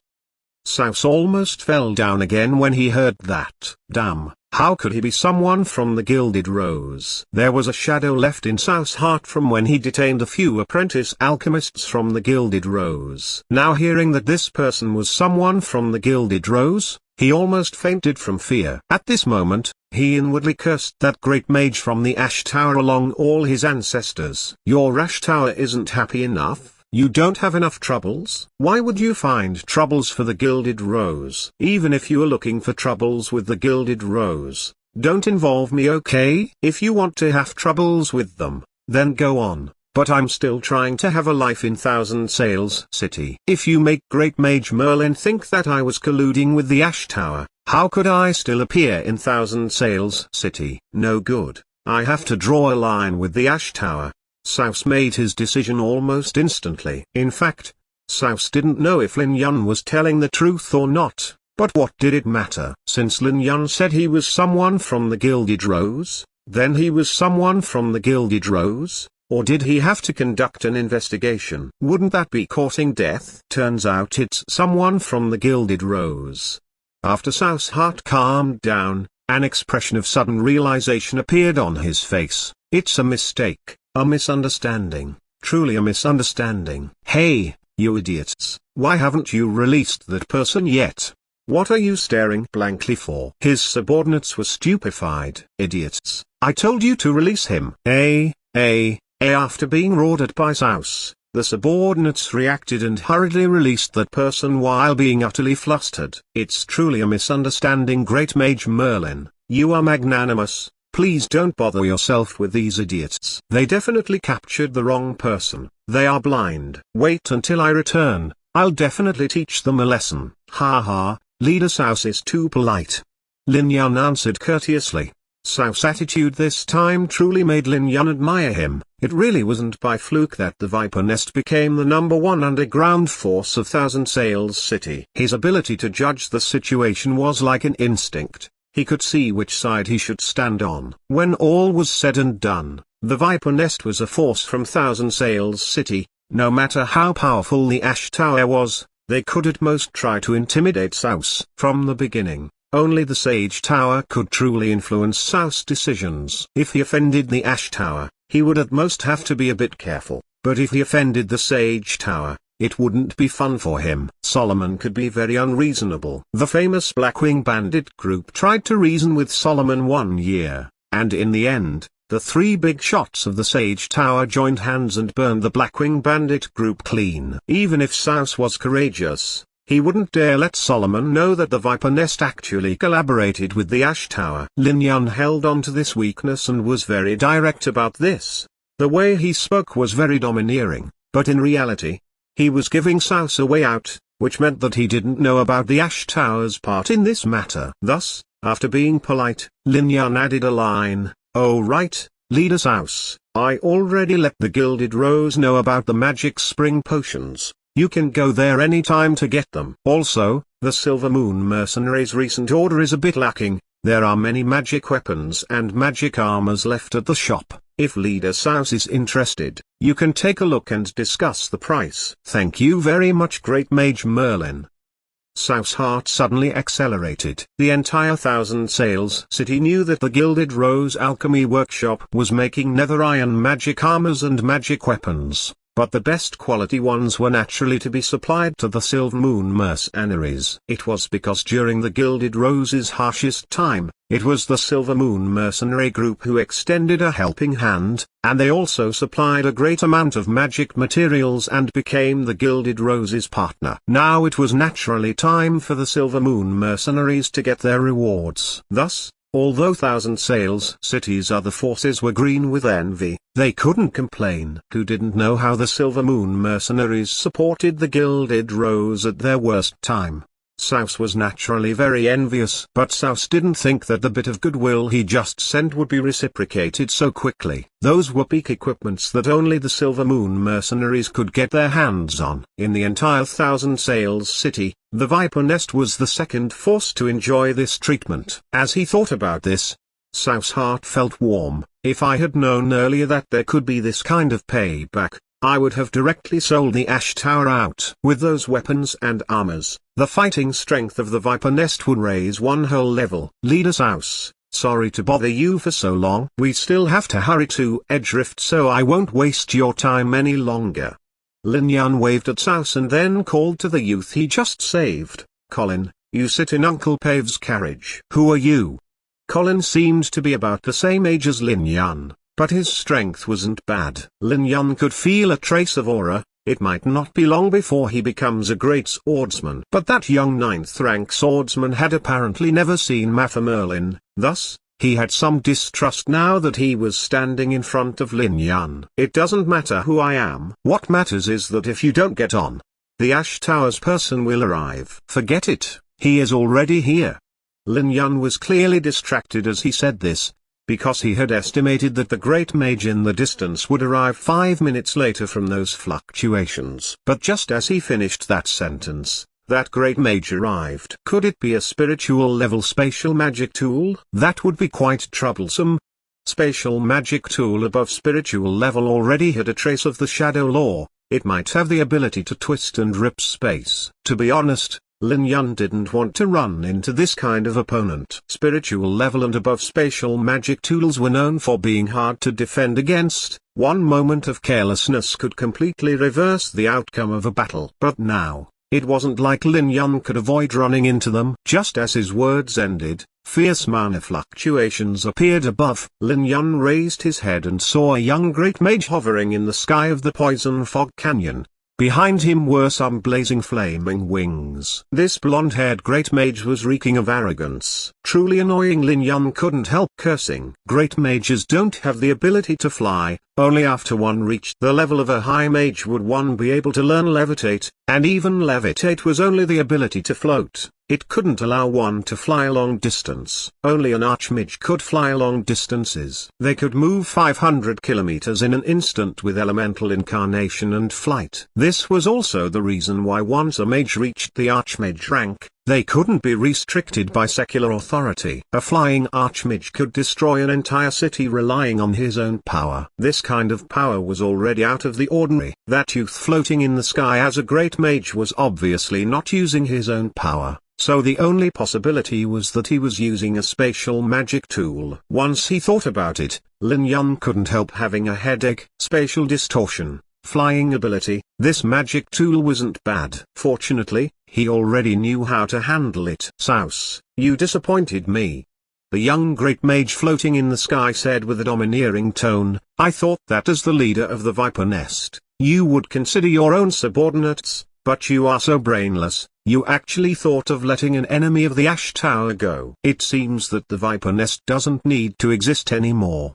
Souse almost fell down again when he heard that. Damn, how could he be someone from the Gilded Rose? There was a shadow left in Souse's heart from when he detained a few apprentice alchemists from the Gilded Rose. Now hearing that this person was someone from the Gilded Rose, he almost fainted from fear. At this moment, he inwardly cursed that great mage from the Ash Tower along all his ancestors. Your Ash Tower isn't happy enough? You don't have enough troubles? Why would you find troubles for the Gilded Rose? Even if you are looking for troubles with the Gilded Rose, don't involve me, okay? If you want to have troubles with them, then go on. But I'm still trying to have a life in Thousand Sails City. If you make Great Mage Merlin think that I was colluding with the Ash Tower, how could I still appear in Thousand Sails City? No good. I have to draw a line with the Ash Tower. Souse made his decision almost instantly. In fact, Souse didn't know if Lin Yun was telling the truth or not, but what did it matter? Since Lin Yun said he was someone from the Gilded Rose, then he was someone from the Gilded Rose, or did he have to conduct an investigation? Wouldn't that be courting death? Turns out it's someone from the Gilded Rose. After Souse's heart calmed down, an expression of sudden realization appeared on his face. It's a mistake. A misunderstanding, truly a misunderstanding. Hey, you idiots, why haven't you released that person yet? What are you staring blankly for? His subordinates were stupefied. Idiots, I told you to release him. After being roared at by Souse, the subordinates reacted and hurriedly released that person while being utterly flustered. It's truly a misunderstanding, Great Mage Merlin. You are magnanimous. Please don't bother yourself with these idiots. They definitely captured the wrong person. They are blind. Wait until I return. I'll definitely teach them a lesson. Ha ha, Leader Souse is too polite. Lin Yun answered courteously. Souse's attitude this time truly made Lin Yun admire him. It really wasn't by fluke that the Viper Nest became the #1 underground force of Thousand Sails City. His ability to judge the situation was like an instinct. He could see which side he should stand on. When all was said and done, the Viper Nest was a force from Thousand Sails City. No matter how powerful the Ash Tower was, they could at most try to intimidate Souse. From the beginning, Only the Sage Tower could truly influence Saus' decisions. If he offended the Ash Tower, he would at most have to be a bit careful, but if he offended the Sage Tower, it wouldn't be fun for him. Solomon could be very unreasonable. The famous Blackwing Bandit group tried to reason with Solomon one year, and in the end, the three big shots of the Sage Tower joined hands and burned the Blackwing Bandit group clean. Even if Saus was courageous, he wouldn't dare let Solomon know that the Viper Nest actually collaborated with the Ash Tower. Lin Yun held on to this weakness and was very direct about this. The way he spoke was very domineering, but in reality, he was giving Saus a way out, which meant that he didn't know about the Ash Tower's part in this matter. Thus, after being polite, Lin Yun added a line, "Oh right, Leader Saus, I already let the Gilded Rose know about the magic spring potions. You can go there anytime to get them. Also, the Silver Moon Mercenaries' recent order is a bit lacking. There are many magic weapons and magic armors left at the shop. If Leader Saus is interested, you can take a look and discuss the price." "Thank you very much, Great Mage Merlin." Saus' heart suddenly accelerated. The entire Thousand Sails city knew that the Gilded Rose Alchemy Workshop was making nether iron magic armors and magic weapons, but the best quality ones were naturally to be supplied to the Silver Moon Mercenaries. It was because during the Gilded Rose's harshest time, it was the Silver Moon Mercenary group who extended a helping hand, and they also supplied a great amount of magic materials and became the Gilded Rose's partner. Now it was naturally time for the Silver Moon Mercenaries to get their rewards. Thus, although Thousand Sails City's other forces were green with envy, they couldn't complain. Who didn't know how the Silver Moon Mercenaries supported the Gilded Rose at their worst time? Saus was naturally very envious, but Saus didn't think that the bit of goodwill he just sent would be reciprocated so quickly. Those were peak equipments that only the Silver Moon Mercenaries could get their hands on. In the entire Thousand Sails city, the Viper Nest was the second force to enjoy this treatment. As he thought about this, Saus' heart felt warm. If I had known earlier that there could be this kind of payback, I would have directly sold the Ash Tower out. With those weapons and armors, the fighting strength of the Viper Nest would raise one whole level. Leader Saus, sorry to bother you for so long. We still have to hurry to Edgerift, so I won't waste your time any longer. Lin Yun waved at Saus and then called to the youth he just saved. "Colin, you sit in Uncle Pave's carriage." "Who are you?" Colin seemed to be about the same age as Lin Yun, but his strength wasn't bad. Lin Yun could feel a trace of aura. It might not be long before he becomes a great swordsman. But that young 9th rank swordsman had apparently never seen Mather Merlin, thus, he had some distrust now that he was standing in front of Lin Yun. "It doesn't matter who I am. What matters is that if you don't get on, the Ash Tower's person will arrive." "Forget it, he is already here." Lin Yun was clearly distracted as he said this, because he had estimated that the Great Mage in the distance would arrive 5 minutes later from those fluctuations. But just as he finished that sentence, that Great Mage arrived. Could it be a spiritual level spatial magic tool? That would be quite troublesome. Spatial magic tool above spiritual level already had a trace of the Shadow Law. It might have the ability to twist and rip space. To be honest, Lin Yun didn't want to run into this kind of opponent. Spiritual level and above spatial magic tools were known for being hard to defend against. One moment of carelessness could completely reverse the outcome of a battle. But now, it wasn't like Lin Yun could avoid running into them. Just as his words ended, fierce mana fluctuations appeared above. Lin Yun raised his head and saw a young Great Mage hovering in the sky of the Poison Fog Canyon. Behind him were some blazing flaming wings. This blonde-haired Great Mage was reeking of arrogance. Truly annoying. Lin Yun couldn't help cursing. Great Mages don't have the ability to fly. Only after one reached the level of a high mage would one be able to learn levitate, and even levitate was only the ability to float. It couldn't allow one to fly a long distance. Only an archmage could fly long distances. They could move 500 kilometers in an instant with elemental incarnation and flight. This was also the reason why once a mage reached the archmage rank, They couldn't be restricted by secular authority. A flying archmage could destroy an entire city relying on his own power. This kind of power was already out of the ordinary. That youth floating in the sky as a great mage was obviously not using his own power, so the only possibility was that he was using a spatial magic tool. Once he thought about it, Lin Yun couldn't help having a headache. Spatial distortion, flying ability, this magic tool wasn't bad. Fortunately, he already knew how to handle it. "Souse, you disappointed me," the young great mage floating in the sky said with a domineering tone. "I thought that as the leader of the Viper Nest, you would consider your own subordinates, but you are so brainless, you actually thought of letting an enemy of the Ash Tower go. It seems that the Viper Nest doesn't need to exist anymore."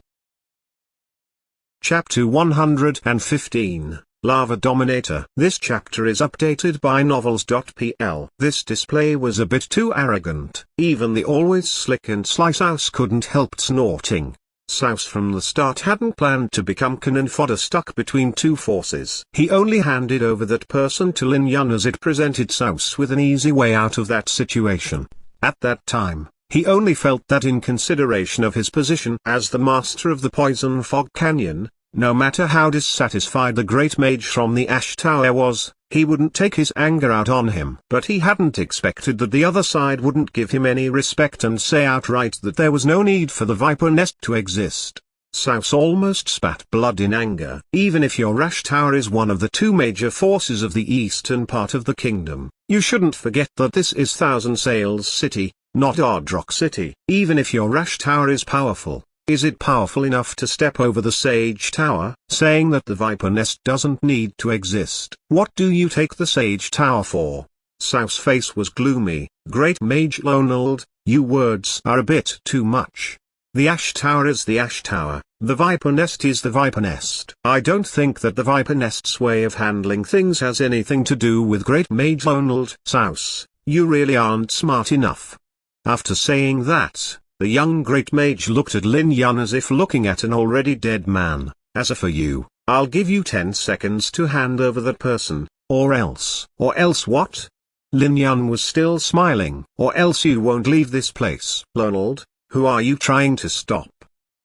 Chapter 115, Lava Dominator. This chapter is updated by Novels.pl. This display was a bit too arrogant. Even the always slick and sly Souse couldn't help snorting. Souse from the start hadn't planned to become cannon fodder stuck between two forces. He only handed over that person to Lin Yun as it presented Souse with an easy way out of that situation. At that time, he only felt that in consideration of his position as the master of the Poison Fog Canyon, no matter how dissatisfied the great mage from the Ash Tower was, he wouldn't take his anger out on him. But he hadn't expected that the other side wouldn't give him any respect and say outright that there was no need for the Viper Nest to exist. Souse almost spat blood in anger. Even if your Ash Tower is one of the two major forces of the eastern part of the kingdom, you shouldn't forget that this is Thousand Sails City, not Ardrock City. Even if your Ash Tower is powerful, is it powerful enough to step over the Sage Tower? Saying that the Viper Nest doesn't need to exist. What do you take the Sage Tower for? Souse's face was gloomy. Great Mage Lonald, you words are a bit too much. The Ash Tower is the Ash Tower, the Viper Nest is the Viper Nest. I don't think that the Viper Nest's way of handling things has anything to do with Great Mage Lonald. Souse, you really aren't smart enough. After saying that, the young great mage looked at Lin Yun as if looking at an already dead man. "As a for you, I'll give you 10 seconds to hand over that person, or else." "Or else what?" Lin Yun was still smiling. "Or else you won't leave this place." "Lonald, who are you trying to stop?"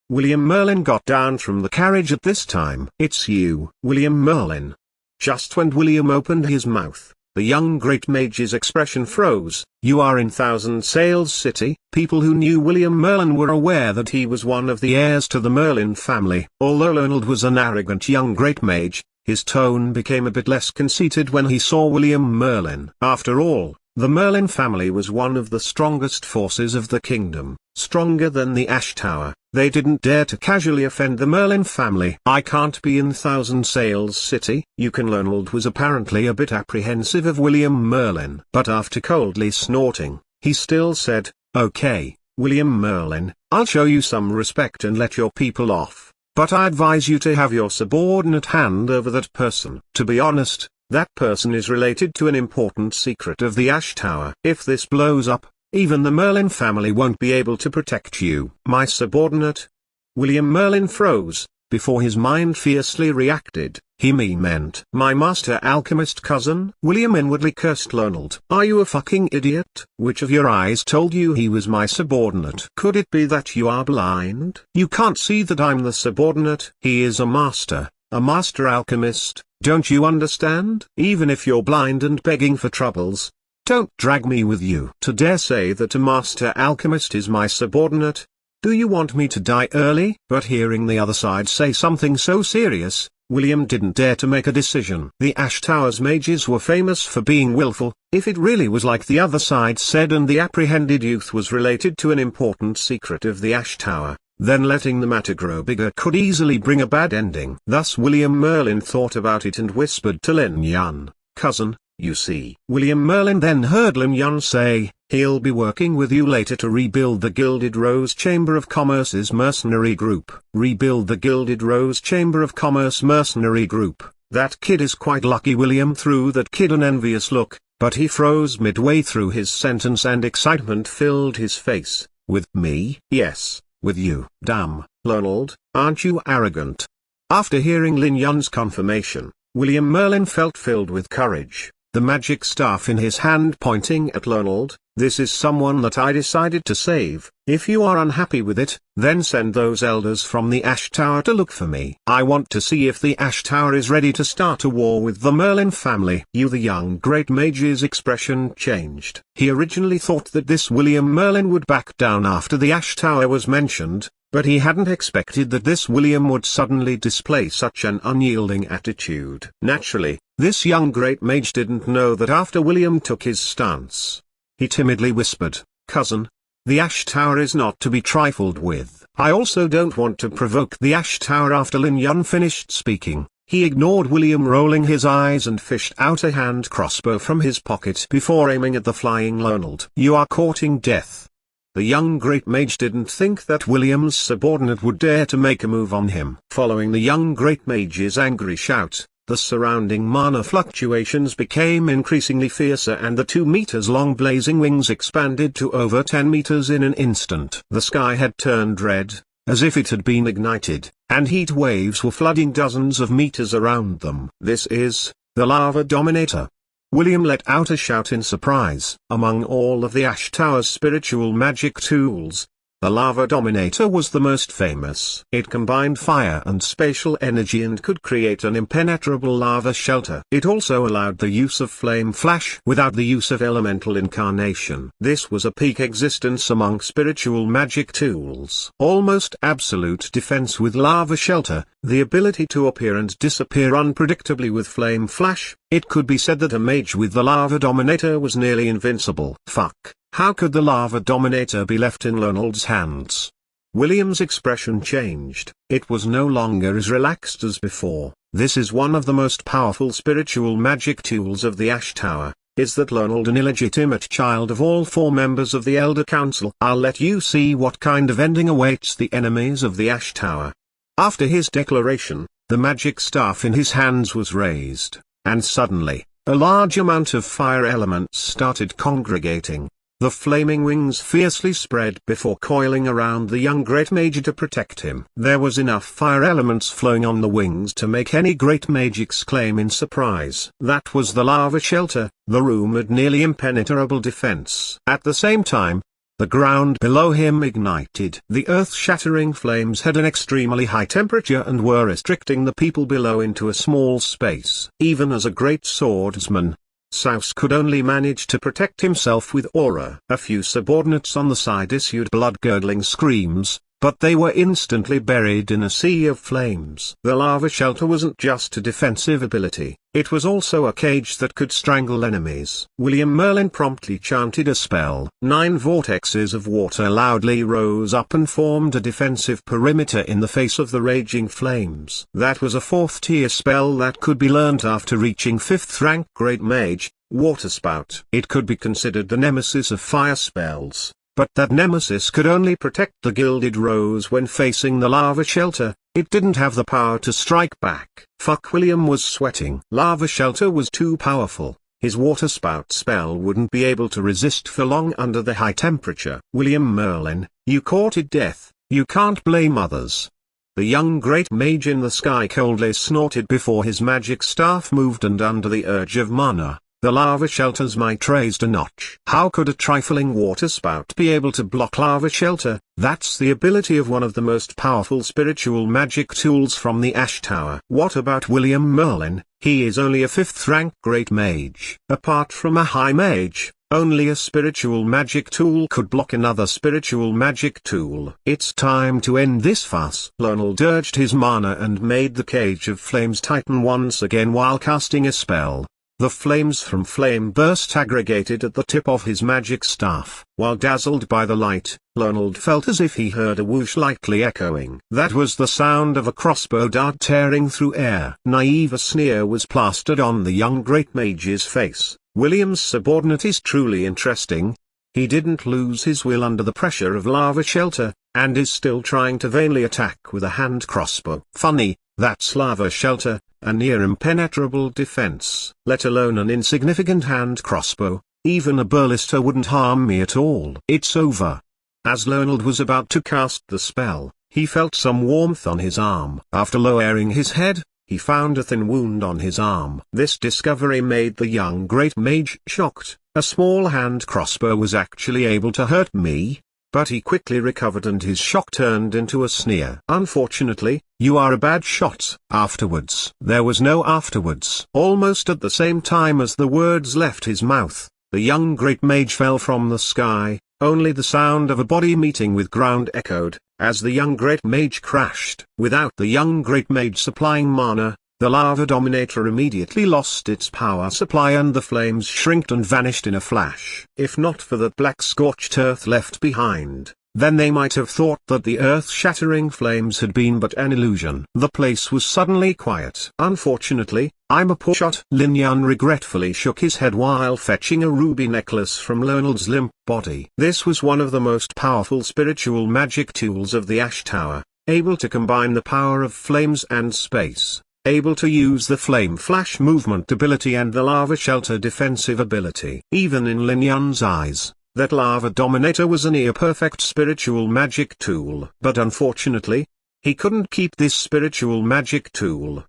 William Merlin got down from the carriage at this time. "It's you, William Merlin." Just when William opened his mouth, the young great mage's expression froze. "You are in Thousand Sails City?" People who knew William Merlin were aware that he was one of the heirs to the Merlin family. Although Lonald was an arrogant young great mage, his tone became a bit less conceited when he saw William Merlin. After all, the Merlin family was one of the strongest forces of the kingdom, stronger than the Ash Tower. They didn't dare to casually offend the Merlin family. "I can't be in Thousand Sails City." "You can." Lonald was apparently a bit apprehensive of William Merlin. But after coldly snorting, he still said, "Okay, William Merlin, I'll show you some respect and let your people off. But I advise you to have your subordinate hand over that person. To be honest, that person is related to an important secret of the Ash Tower. If this blows up, even the Merlin family won't be able to protect you." "My subordinate?" William Merlin froze. Before his mind fiercely reacted, he meant my master alchemist cousin. William inwardly cursed Lonald. "Are you a fucking idiot? Which of your eyes told you he was my subordinate? Could it be that you are blind? You can't see that I'm the subordinate? He is a master alchemist, don't you understand? Even if you're blind and begging for troubles, don't drag me with you. To dare say that a master alchemist is my subordinate? Do you want me to die early?" But hearing the other side say something so serious, William didn't dare to make a decision. The Ash Tower's mages were famous for being willful. If it really was like the other side said and the apprehended youth was related to an important secret of the Ash Tower, then letting the matter grow bigger could easily bring a bad ending. Thus William Merlin thought about it and whispered to Lin Yun, "Cousin, you see." William Merlin then heard Lin Yun say, "He'll be working with you later to rebuild the Gilded Rose Chamber of Commerce's mercenary group." Rebuild the Gilded Rose Chamber of Commerce mercenary group. That kid is quite lucky. William threw that kid an envious look, but he froze midway through his sentence and excitement filled his face. "With me?" "Yes, with you." "Damn, Lonald, aren't you arrogant?" After hearing Lin Yun's confirmation, William Merlin felt filled with courage. the magic staff in his hand pointing at Leonald. "This is someone that I decided to save. If you are unhappy with it, then send those elders from the Ash Tower to look for me. I want to see if the Ash Tower is ready to start a war with the Merlin family." The young great mage's expression changed. He originally thought that this William Merlin would back down after the Ash Tower was mentioned, but he hadn't expected that this William would suddenly display such an unyielding attitude. Naturally, this young great mage didn't know that after William took his stance. He timidly whispered, "Cousin, the Ash Tower is not to be trifled with. I also don't want to provoke the Ash Tower." After Lin Yun finished speaking, he ignored William, rolling his eyes, and fished out a hand crossbow from his pocket before aiming at the flying Leonald. "You are courting death." The young great mage didn't think that William's subordinate would dare to make a move on him. Following the young great mage's angry shout, the surrounding mana fluctuations became increasingly fiercer, and the 2 meters long blazing wings expanded to over 10 meters in an instant. The sky had turned red, as if it had been ignited, and heat waves were flooding dozens of meters around them. "This is the Lava Dominator." William let out a shout in surprise. Among all of the Ash Tower's spiritual magic tools, the Lava Dominator was the most famous. It combined fire and spatial energy and could create an impenetrable lava shelter. It also allowed the use of flame flash without the use of elemental incarnation. This was a peak existence among spiritual magic tools. Almost absolute defense with lava shelter, the ability to appear and disappear unpredictably with flame flash. It could be said that a mage with the Lava Dominator was nearly invincible. Fuck. How could the Lava Dominator be left in Leonald's hands? William's expression changed. It was no longer as relaxed as before. "This is one of the most powerful spiritual magic tools of the Ash Tower. Is that Leonald an illegitimate child of all 4 members of the Elder Council? I'll let you see what kind of ending awaits the enemies of the Ash Tower." After his declaration, the magic staff in his hands was raised, and suddenly, a large amount of fire elements started congregating. The flaming wings fiercely spread before coiling around the young great mage to protect him. There was enough fire elements flowing on the wings to make any great mage exclaim in surprise. That was the lava shelter, the room had nearly impenetrable defense. At the same time, the ground below him ignited. The earth-shattering flames had an extremely high temperature and were restricting the people below into a small space. Even as a great swordsman, Saus could only manage to protect himself with aura. A few subordinates on the side issued blood-curdling screams, but they were instantly buried in a sea of flames. The lava shelter wasn't just a defensive ability, it was also a cage that could strangle enemies. William Merlin promptly chanted a spell. 9 vortexes of water loudly rose up and formed a defensive perimeter in the face of the raging flames. That was a 4th-tier spell that could be learnt after reaching 5th rank Great Mage, Water Spout. It could be considered the nemesis of fire spells. But that nemesis could only protect the Gilded Rose when facing the lava shelter. It didn't have the power to strike back. Fuck. William was sweating. Lava shelter was too powerful. His water spout spell wouldn't be able to resist for long under the high temperature. "William Merlin, you courted death, you can't blame others." The young great mage in the sky coldly snorted before his magic staff moved, and under the urge of mana, the lava shelter's might raised a notch. How could a trifling water spout be able to block lava shelter? That's the ability of one of the most powerful spiritual magic tools from the Ash Tower. What about William Merlin? He is only a 5th rank Great Mage. Apart from a High Mage, only a spiritual magic tool could block another spiritual magic tool. It's time to end this fuss. Leonald urged his mana and made the cage of flames tighten once again while casting a spell. The flames from Flame Burst aggregated at the tip of his magic staff. While dazzled by the light, Leonald felt as if he heard a whoosh lightly echoing. That was the sound of a crossbow dart tearing through air. Naive sneer was plastered on the young Great Mage's face. William's subordinate is truly interesting. He didn't lose his will under the pressure of lava shelter, and is still trying to vainly attack with a hand crossbow. Funny, that's lava shelter, a near impenetrable defense. Let alone an insignificant hand crossbow, even a burlister wouldn't harm me at all. It's over. As Leonald was about to cast the spell, he felt some warmth on his arm. After lowering his head, he found a thin wound on his arm. This discovery made the young great mage shocked. A small hand crossbow was actually able to hurt me? But he quickly recovered and his shock turned into a sneer. Unfortunately, you are a bad shot. Afterwards. There was no afterwards. Almost at the same time as the words left his mouth, the young great mage fell from the sky. Only the sound of a body meeting with ground echoed, as the young great mage crashed. Without the young great mage supplying mana, the lava dominator immediately lost its power supply and the flames shrinked and vanished in a flash. If not for that black scorched earth left behind, then they might have thought that the earth-shattering flames had been but an illusion. The place was suddenly quiet. Unfortunately, I'm a poor shot. Lin Yun regretfully shook his head while fetching a ruby necklace from Lonold's limp body. This was one of the most powerful spiritual magic tools of the Ash Tower, able to combine the power of flames and space. Able to use the flame flash movement ability and the lava shelter defensive ability. Even in Lin Yun's eyes, that lava dominator was a near-perfect spiritual magic tool. But unfortunately, he couldn't keep this spiritual magic tool.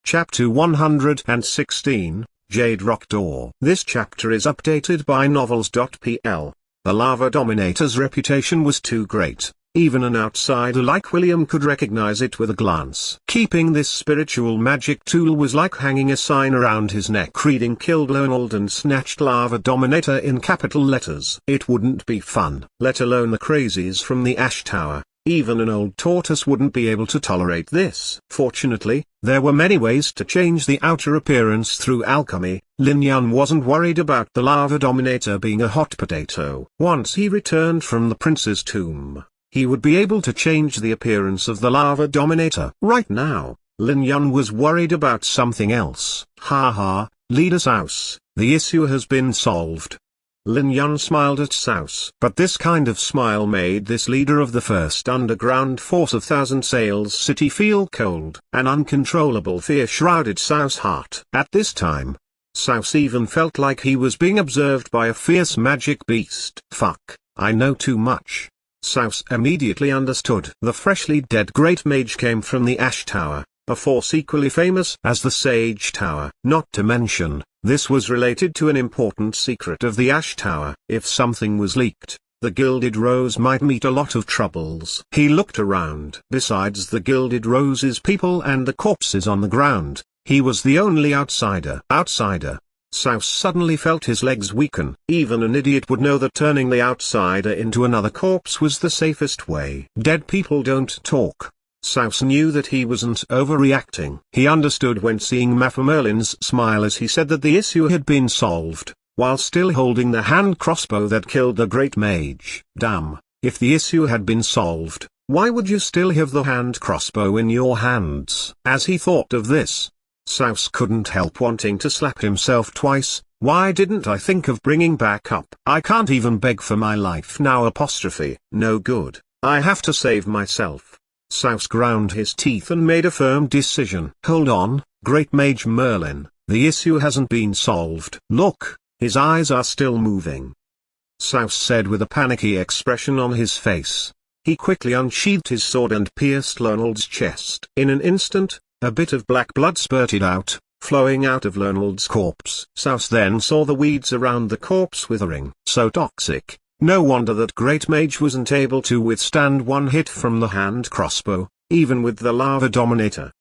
Chapter 116, Jade Rock Door. This chapter is updated by Novels.pl. The lava dominator's reputation was too great. Even an outsider like William could recognize it with a glance. Keeping this spiritual magic tool was like hanging a sign around his neck reading "Killed Lonold and Snatched Lava Dominator" in capital letters. It wouldn't be fun, let alone the crazies from the Ash Tower. Even an old tortoise wouldn't be able to tolerate this. Fortunately, there were many ways to change the outer appearance through alchemy. Lin Yun wasn't worried about the lava dominator being a hot potato. Once he returned from the prince's tomb, he would be able to change the appearance of the lava dominator. Right now, Lin Yun was worried about something else. Ha, Leader Saus, the issue has been solved. Lin Yun smiled at Saus. But this kind of smile made this leader of the first underground force of Thousand Sails City feel cold. An uncontrollable fear shrouded Saus' heart. At this time, Saus even felt like he was being observed by a fierce magic beast. Fuck, I know too much. Saus immediately understood. The freshly dead Great Mage came from the Ash Tower, a force equally famous as the Sage Tower. Not to mention, this was related to an important secret of the Ash Tower. If something was leaked, the Gilded Rose might meet a lot of troubles. He looked around. Besides the Gilded Rose's people and the corpses on the ground, he was the only outsider. Saus suddenly felt his legs weaken. Even an idiot would know that turning the outsider into another corpse was the safest way. Dead people don't talk. Saus knew that he wasn't overreacting. He understood when seeing Merlin's smile as he said that the issue had been solved, while still holding the hand crossbow that killed the Great Mage. Damn, if the issue had been solved, why would you still have the hand crossbow in your hands? As he thought of this, Saus couldn't help wanting to slap himself twice. Why didn't I think of bringing back up? I can't even beg for my life now. No good. I have to save myself. Saus ground his teeth and made a firm decision. Hold on, Great Mage Merlin, the issue hasn't been solved. Look, his eyes are still moving. Saus said with a panicky expression on his face. He quickly unsheathed his sword and pierced Lonold's chest. In an instant, a bit of black blood spurted out, flowing out of Lonold's corpse. Saus then saw the weeds around the corpse withering. So toxic. No wonder that Great Mage wasn't able to withstand one hit from the hand crossbow, even with the lava dominator.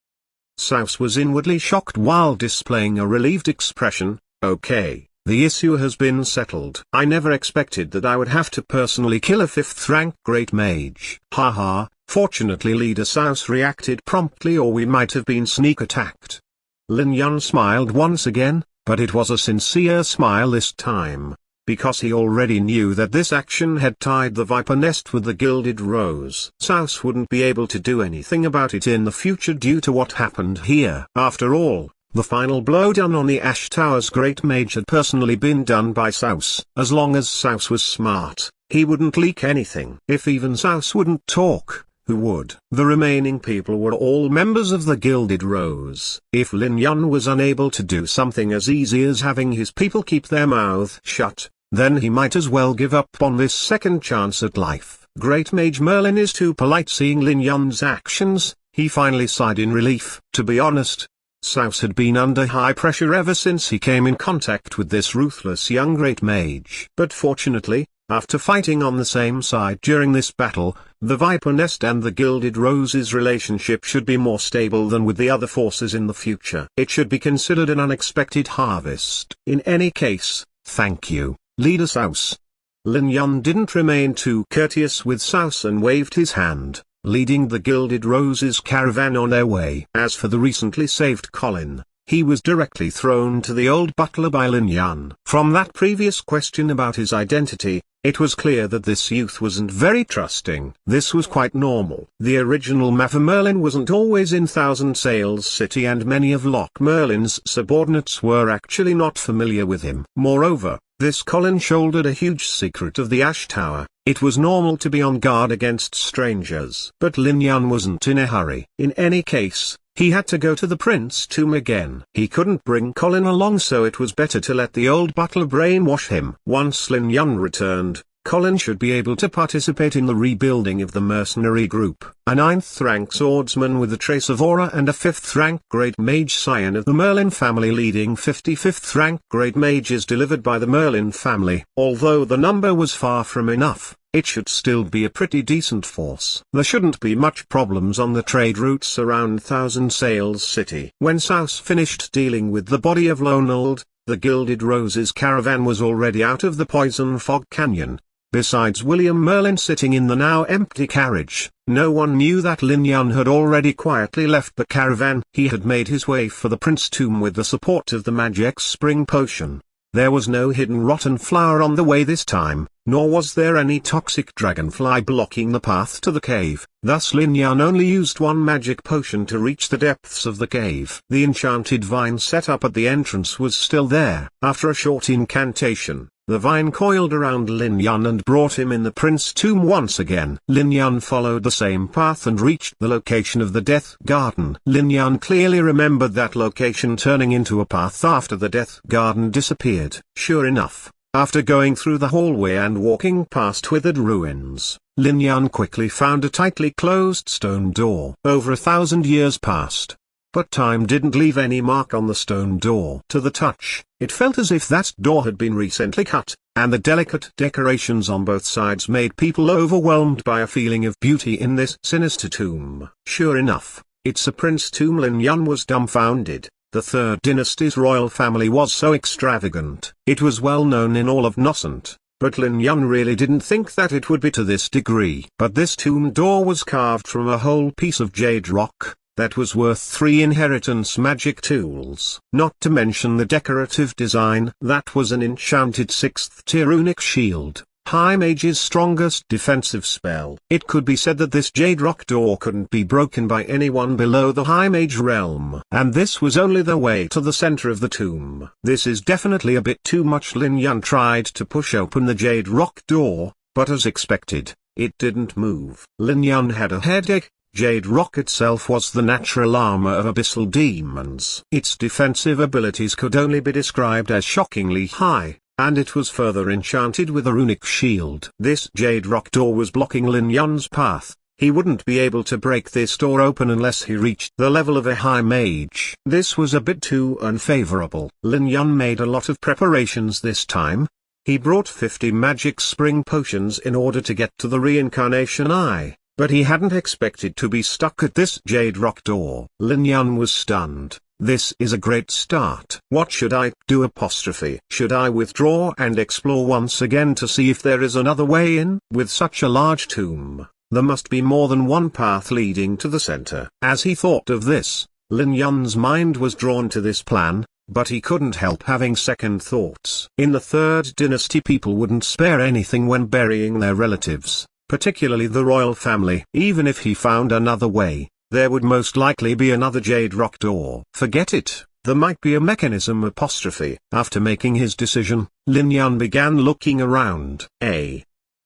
Saus was inwardly shocked while displaying a relieved expression. Okay, the issue has been settled. I never expected that I would have to personally kill a 5th rank Great Mage. Haha. Fortunately Leader Saus reacted promptly or we might have been sneak attacked. Lin Yun smiled once again, but it was a sincere smile this time, because he already knew that this action had tied the Viper Nest with the Gilded Rose. Saus wouldn't be able to do anything about it in the future due to what happened here. After all, the final blow done on the Ash Tower's Great Mage had personally been done by Saus. As long as Saus was smart, he wouldn't leak anything. If even Saus wouldn't talk, who would? The remaining people were all members of the Gilded Rose. If Lin Yun was unable to do something as easy as having his people keep their mouth shut, then he might as well give up on this second chance at life. Great Mage Merlin is too polite. Seeing Lin Yun's actions, He finally sighed in relief. To be honest, Saus had been under high pressure ever since he came in contact with this ruthless young great mage. But fortunately, after fighting on the same side during this battle, the Viper Nest and the Gilded Rose's relationship should be more stable than with the other forces in the future. It should be considered an unexpected harvest. In any case, thank you, Leader Saus. Lin Yun didn't remain too courteous with Saus and waved his hand, leading the Gilded Rose's caravan on their way. As for the recently saved Colin, he was directly thrown to the old butler by Lin Yun. From that previous question about his identity, it was clear that this youth wasn't very trusting. This was quite normal. The original Mafia Merlin wasn't always in Thousand Sails City, and many of Lock Merlin's subordinates were actually not familiar with him. Moreover, this Colin shouldered a huge secret of the Ash Tower. It was normal to be on guard against strangers. But Lin Yun wasn't in a hurry. In any case, he had to go to the Prince Tomb again. He couldn't bring Colin along, so it was better to let the old butler brainwash him. Once Lin Yun returned, Colin should be able to participate in the rebuilding of the mercenary group. A 9th rank swordsman with a trace of aura and a 5th rank great mage scion of the Merlin family leading 55th rank great mages delivered by the Merlin family. Although the number was far from enough, it should still be a pretty decent force. There shouldn't be much problems on the trade routes around Thousand Sails City. When Saus finished dealing with the body of Lonold, the Gilded Rose's caravan was already out of the Poison Fog Canyon. Besides William Merlin sitting in the now empty carriage, no one knew that Lin Yun had already quietly left the caravan. He had made his way for the Prince Tomb with the support of the Magic Spring Potion. There was no hidden rotten flower on the way this time, nor was there any toxic dragonfly blocking the path to the cave. Thus Lin Yun only used one magic potion to reach the depths of the cave. The enchanted vine set up at the entrance was still there. After a short incantation, the vine coiled around Lin Yun and brought him in the Prince Tomb once again. Lin Yun followed the same path and reached the location of the Death Garden. Lin Yun clearly remembered that location turning into a path after the Death Garden disappeared. Sure enough, after going through the hallway and walking past withered ruins, Lin Yun quickly found a tightly closed stone door. Over 1,000 years passed, but time didn't leave any mark on the stone door. To the touch, it felt as if that door had been recently cut, and the delicate decorations on both sides made people overwhelmed by a feeling of beauty in this sinister tomb. Sure enough, it's a Prince Tomb. Lin Yun was dumbfounded. The Third Dynasty's royal family was so extravagant. It was well known in all of Nocent, but Lin Yun really didn't think that it would be to this degree. But this tomb door was carved from a whole piece of jade rock that was worth 3 inheritance magic tools. Not to mention the decorative design. That was an enchanted 6th tier runic shield, High Mage's strongest defensive spell. It could be said that this jade rock door couldn't be broken by anyone below the High Mage realm. And this was only the way to the center of the tomb. This is definitely a bit too much. Lin Yun tried to push open the jade rock door, but as expected, it didn't move. Lin Yun had a headache. Jade rock itself was the natural armor of abyssal demons. Its defensive abilities could only be described as shockingly high, and it was further enchanted with a runic shield. This jade rock door was blocking Lin Yun's path. He wouldn't be able to break this door open unless he reached the level of a high mage. This was a bit too unfavorable. Lin Yun made a lot of preparations this time. He brought 50 magic spring potions in order to get to the reincarnation eye. But he hadn't expected to be stuck at this jade rock door. Lin Yun was stunned. This is a great start. What should I do? Apostrophe. Should I withdraw and explore once again to see if there is another way in? With such a large tomb, there must be more than one path leading to the center. As he thought of this, Lin Yun's mind was drawn to this plan, but he couldn't help having second thoughts. In the Third Dynasty, people wouldn't spare anything when burying their relatives, particularly the royal family. Even if he found another way, there would most likely be another jade rock door. Forget it, there might be a mechanism. Apostrophe. After making his decision, Lin Yun began looking around.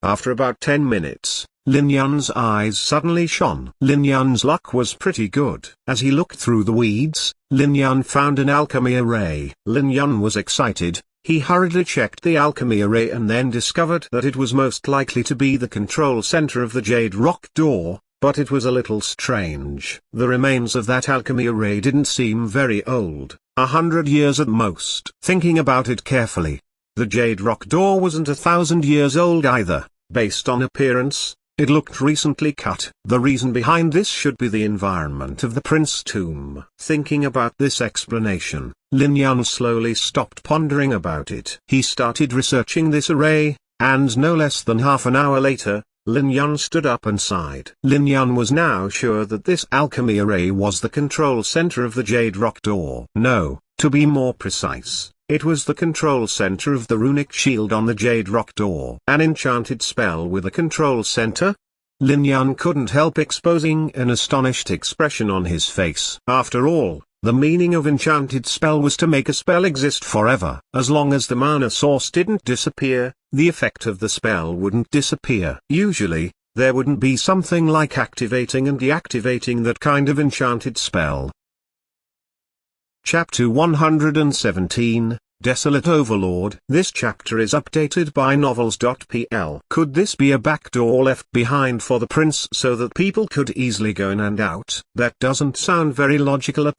After about 10 minutes, Lin Yun's eyes suddenly shone. Lin Yun's luck was pretty good. As he looked through the weeds, Lin Yun found an alchemy array. Lin Yun was excited. He hurriedly checked the alchemy array and then discovered that it was most likely to be the control center of the jade rock door. but it was a little strange. The remains of that alchemy array didn't seem very old, 100 years at most. Thinking about it carefully, the jade rock door wasn't 1,000 years old either. Based on appearance, it looked recently cut. The reason behind this should be the environment of the prince's tomb. Thinking about this explanation, Lin Yun slowly stopped pondering about it. He started researching this array, and no less than half an hour later, Lin Yun stood up and sighed. Lin Yun was now sure that this alchemy array was the control center of the jade rock door. No, to be more precise, it was the control center of the runic shield on the jade rock door. An enchanted spell with a control center? Lin Yun couldn't help exposing an astonished expression on his face. After all, the meaning of enchanted spell was to make a spell exist forever. As long as the mana source didn't disappear, the effect of the spell wouldn't disappear. Usually, there wouldn't be something like activating and deactivating that kind of enchanted spell. Chapter 117, Desolate Overlord. This chapter is updated by Novels.pl. Could this be a backdoor left behind for the prince so that people could easily go in and out? That doesn't sound very logical.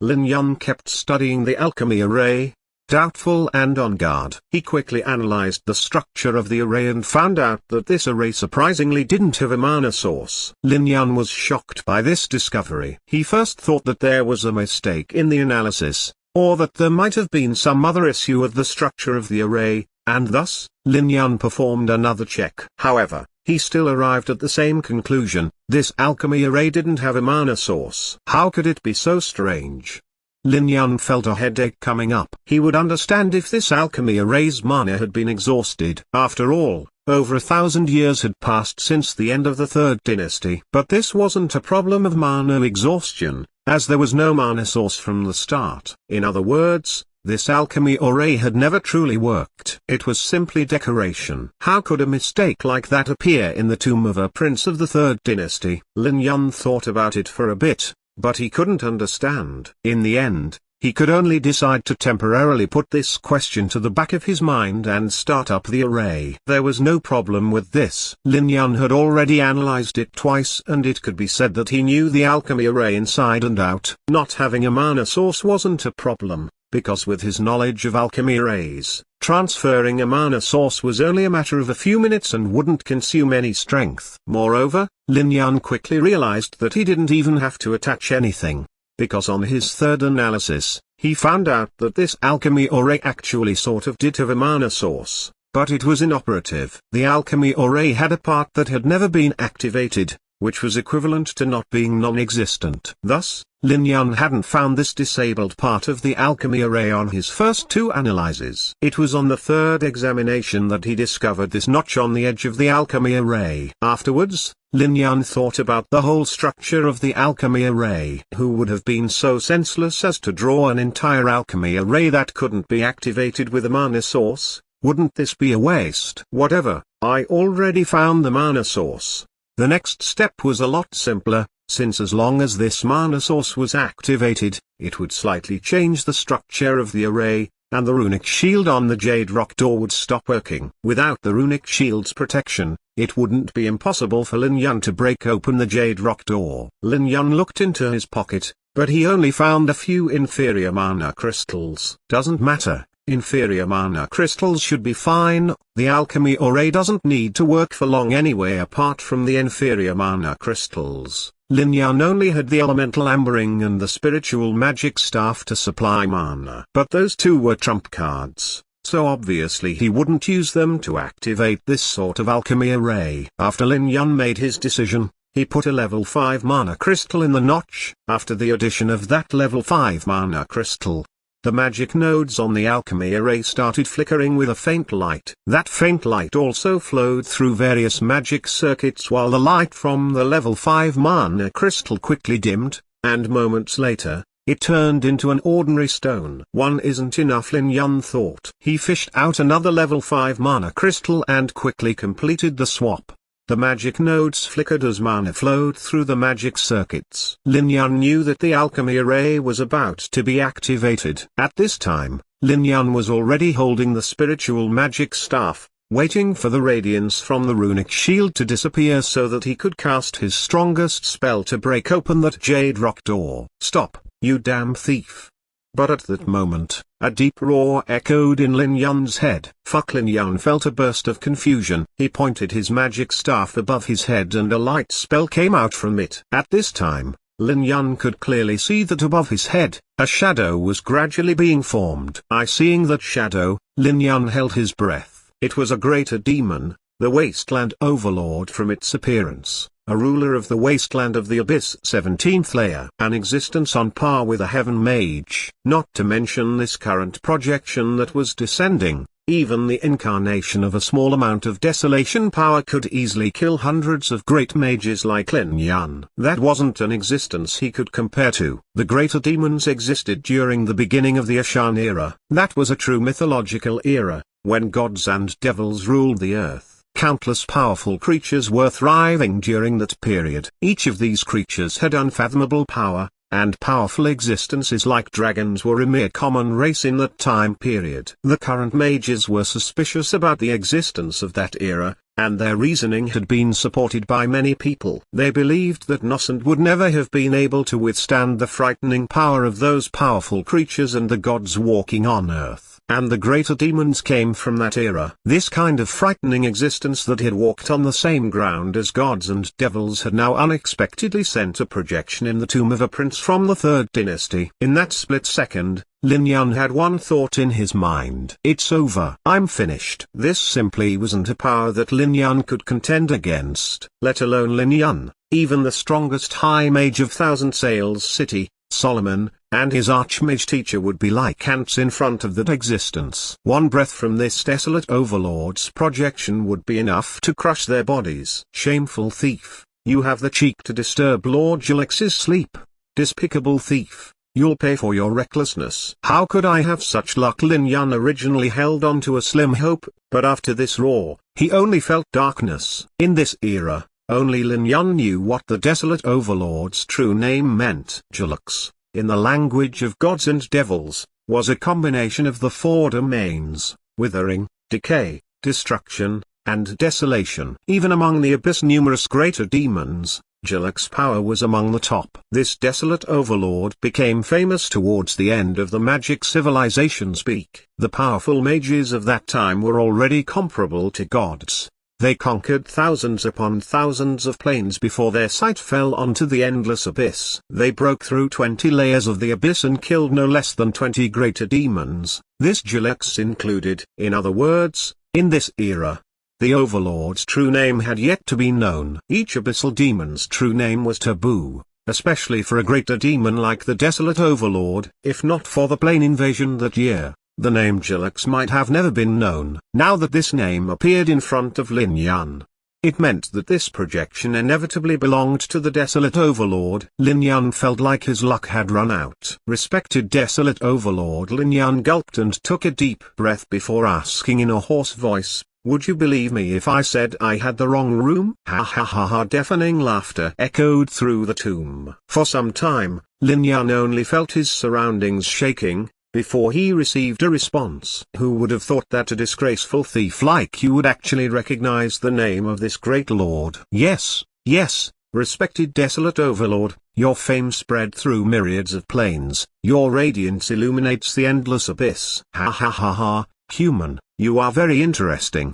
Lin Yun kept studying the alchemy array, doubtful and on guard. He quickly analyzed the structure of the array and found out that this array surprisingly didn't have a mana source. Lin Yun was shocked by this discovery. He first thought that there was a mistake in the analysis, or that there might have been some other issue with the structure of the array, and thus, Lin Yun performed another check. However, he still arrived at the same conclusion: this alchemy array didn't have a mana source. How could it be so strange? Lin Yun felt a headache coming up. He would understand if this alchemy array's mana had been exhausted. After all, over 1,000 years had passed since the end of the Third Dynasty. But this wasn't a problem of mana exhaustion, as there was no mana source from the start. In other words, this alchemy array had never truly worked. It was simply decoration. How could a mistake like that appear in the tomb of a prince of the Third Dynasty? Lin Yun thought about it for a bit, but he couldn't understand. In the end, he could only decide to temporarily put this question to the back of his mind and start up the array. There was no problem with this. Lin Yun had already analyzed it twice, and it could be said that he knew the alchemy array inside and out. Not having a mana source wasn't a problem, because with his knowledge of alchemy arrays, transferring a mana source was only a matter of a few minutes and wouldn't consume any strength. Moreover, Lin Yun quickly realized that he didn't even have to attach anything, because on his third analysis, he found out that this alchemy array actually sort of did have a mana source, but it was inoperative. The alchemy array had a part that had never been activated, which was equivalent to not being non-existent. Thus, Lin Yun hadn't found this disabled part of the alchemy array on his first two analyses. It was on the third examination that he discovered this notch on the edge of the alchemy array. Afterwards, Lin Yun thought about the whole structure of the alchemy array. Who would have been so senseless as to draw an entire alchemy array that couldn't be activated with a mana source? Wouldn't this be a waste? Whatever, I already found the mana source. The next step was a lot simpler, since as long as this mana source was activated, it would slightly change the structure of the array, and the runic shield on the jade rock door would stop working. Without the runic shield's protection, it wouldn't be impossible for Lin Yun to break open the jade rock door. Lin Yun looked into his pocket, but he only found a few inferior mana crystals. Doesn't matter. Inferior mana crystals should be fine. The alchemy array doesn't need to work for long anyway. Apart from the inferior mana crystals, Lin Yun only had the elemental ambering and the spiritual magic staff to supply mana. But those two were trump cards, so obviously he wouldn't use them to activate this sort of alchemy array. After Lin Yun made his decision, he put a level 5 mana crystal in the notch. After the addition of that level 5 mana crystal, the magic nodes on the alchemy array started flickering with a faint light. That faint light also flowed through various magic circuits while the light from the level 5 mana crystal quickly dimmed, and moments later, it turned into an ordinary stone. One isn't enough, Lin Yun thought. He fished out another level 5 mana crystal and quickly completed the swap. The magic nodes flickered as mana flowed through the magic circuits. Lin Yun knew that the alchemy array was about to be activated. At this time, Lin Yun was already holding the spiritual magic staff, waiting for the radiance from the runic shield to disappear so that he could cast his strongest spell to break open that jade rock door. "Stop, you damn thief!" But at that moment, a deep roar echoed in Lin Yun's head. Fuck! Lin Yun felt a burst of confusion. He pointed his magic staff above his head and a light spell came out from it. At this time, Lin Yun could clearly see that above his head, a shadow was gradually being formed. Seeing that shadow, Lin Yun held his breath. It was a greater demon, the Wasteland Overlord from its appearance, a ruler of the Wasteland of the Abyss 17th layer. An existence on par with a heaven mage. Not to mention this current projection that was descending, even the incarnation of a small amount of desolation power could easily kill hundreds of great mages like Lin Yun. That wasn't an existence he could compare to. The greater demons existed during the beginning of the Ashan era. That was a true mythological era, when gods and devils ruled the earth. Countless powerful creatures were thriving during that period. Each of these creatures had unfathomable power, and powerful existences like dragons were a mere common race in that time period. The current mages were suspicious about the existence of that era, and their reasoning had been supported by many people. They believed that Noscent would never have been able to withstand the frightening power of those powerful creatures and the gods walking on earth. And the greater demons came from that era. This kind of frightening existence that had walked on the same ground as gods and devils had now unexpectedly sent a projection in the tomb of a prince from the third dynasty. In that split second, Lin Yun had one thought in his mind. It's over. I'm finished. This simply wasn't a power that Lin Yun could contend against. Let alone Lin Yun, even the strongest high mage of Thousand Sails City, Solomon, and his archmage teacher would be like ants in front of that existence. One breath from this desolate overlord's projection would be enough to crush their bodies. Shameful thief, you have the cheek to disturb Lord Julex's sleep. Despicable thief, you'll pay for your recklessness. How could I have such luck? Lin Yun originally held on to a slim hope, but after this roar, he only felt darkness. In this era, only Lin Yun knew what the desolate overlord's true name meant. Julex, in the language of gods and devils, was a combination of the four domains: withering, decay, destruction, and desolation. Even among the abyss numerous greater demons, Julex's power was among the top. This desolate overlord became famous towards the end of the magic civilization's peak. The powerful mages of that time were already comparable to gods. They conquered thousands upon thousands of planes before their sight fell onto the endless abyss. They broke through 20 layers of the abyss and killed no less than 20 greater demons, this Julex included. In other words, in this era, the Overlord's true name had yet to be known. Each abyssal demon's true name was taboo, especially for a greater demon like the Desolate Overlord. If not for the plane invasion that year, the name Julex might have never been known. Now that this name appeared in front of Lin Yun, it meant that this projection inevitably belonged to the Desolate Overlord. Lin Yun felt like his luck had run out. Respected Desolate Overlord. Lin Yun gulped and took a deep breath before asking in a hoarse voice, "Would you believe me if I said I had the wrong room?" Ha ha ha ha. Deafening laughter echoed through the tomb. For some time, Lin Yun only felt his surroundings shaking, before he received a response. Who would have thought that a disgraceful thief like you would actually recognize the name of this great lord? Yes, yes, respected Desolate Overlord, your fame spread through myriads of planes, your radiance illuminates the endless abyss. Ha ha ha ha, human, you are very interesting.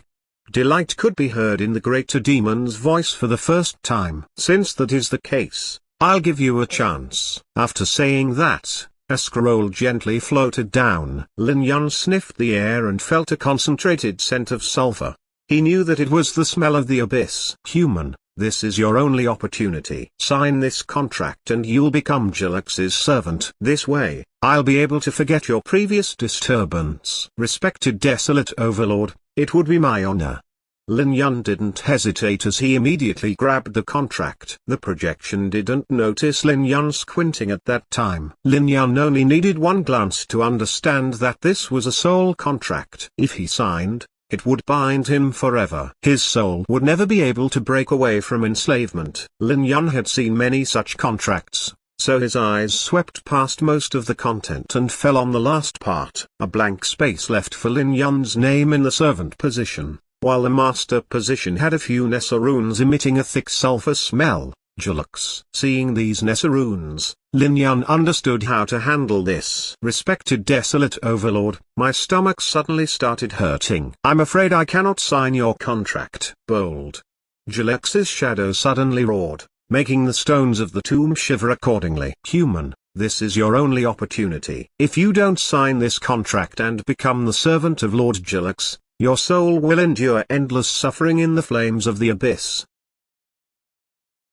Delight could be heard in the greater demon's voice for the first time. Since that is the case, I'll give you a chance. After saying that, a scroll gently floated down. Lin Yun sniffed the air and felt a concentrated scent of sulfur. He knew that it was the smell of the abyss. Human, this is your only opportunity. Sign this contract and you'll become Julex's servant. This way, I'll be able to forget your previous disturbance. Respected Desolate Overlord, it would be my honor. Lin Yun didn't hesitate as he immediately grabbed the contract. The projection didn't notice Lin Yun squinting at that time. Lin Yun only needed one glance to understand that this was a soul contract. If he signed, it would bind him forever. His soul would never be able to break away from enslavement. Lin Yun had seen many such contracts, so his eyes swept past most of the content and fell on the last part. A blank space left for Lin Yun's name in the servant position. while the master position had a few Nessa runes emitting a thick sulfur smell. Juluks. Seeing these Nessa runes, Lin Yun understood how to handle this. Respected Desolate Overlord, my stomach suddenly started hurting. I'm afraid I cannot sign your contract. Bold. Juluks's shadow suddenly roared, making the stones of the tomb shiver accordingly. Human, this is your only opportunity. If you don't sign this contract and become the servant of Lord Juluks, your soul will endure endless suffering in the flames of the abyss.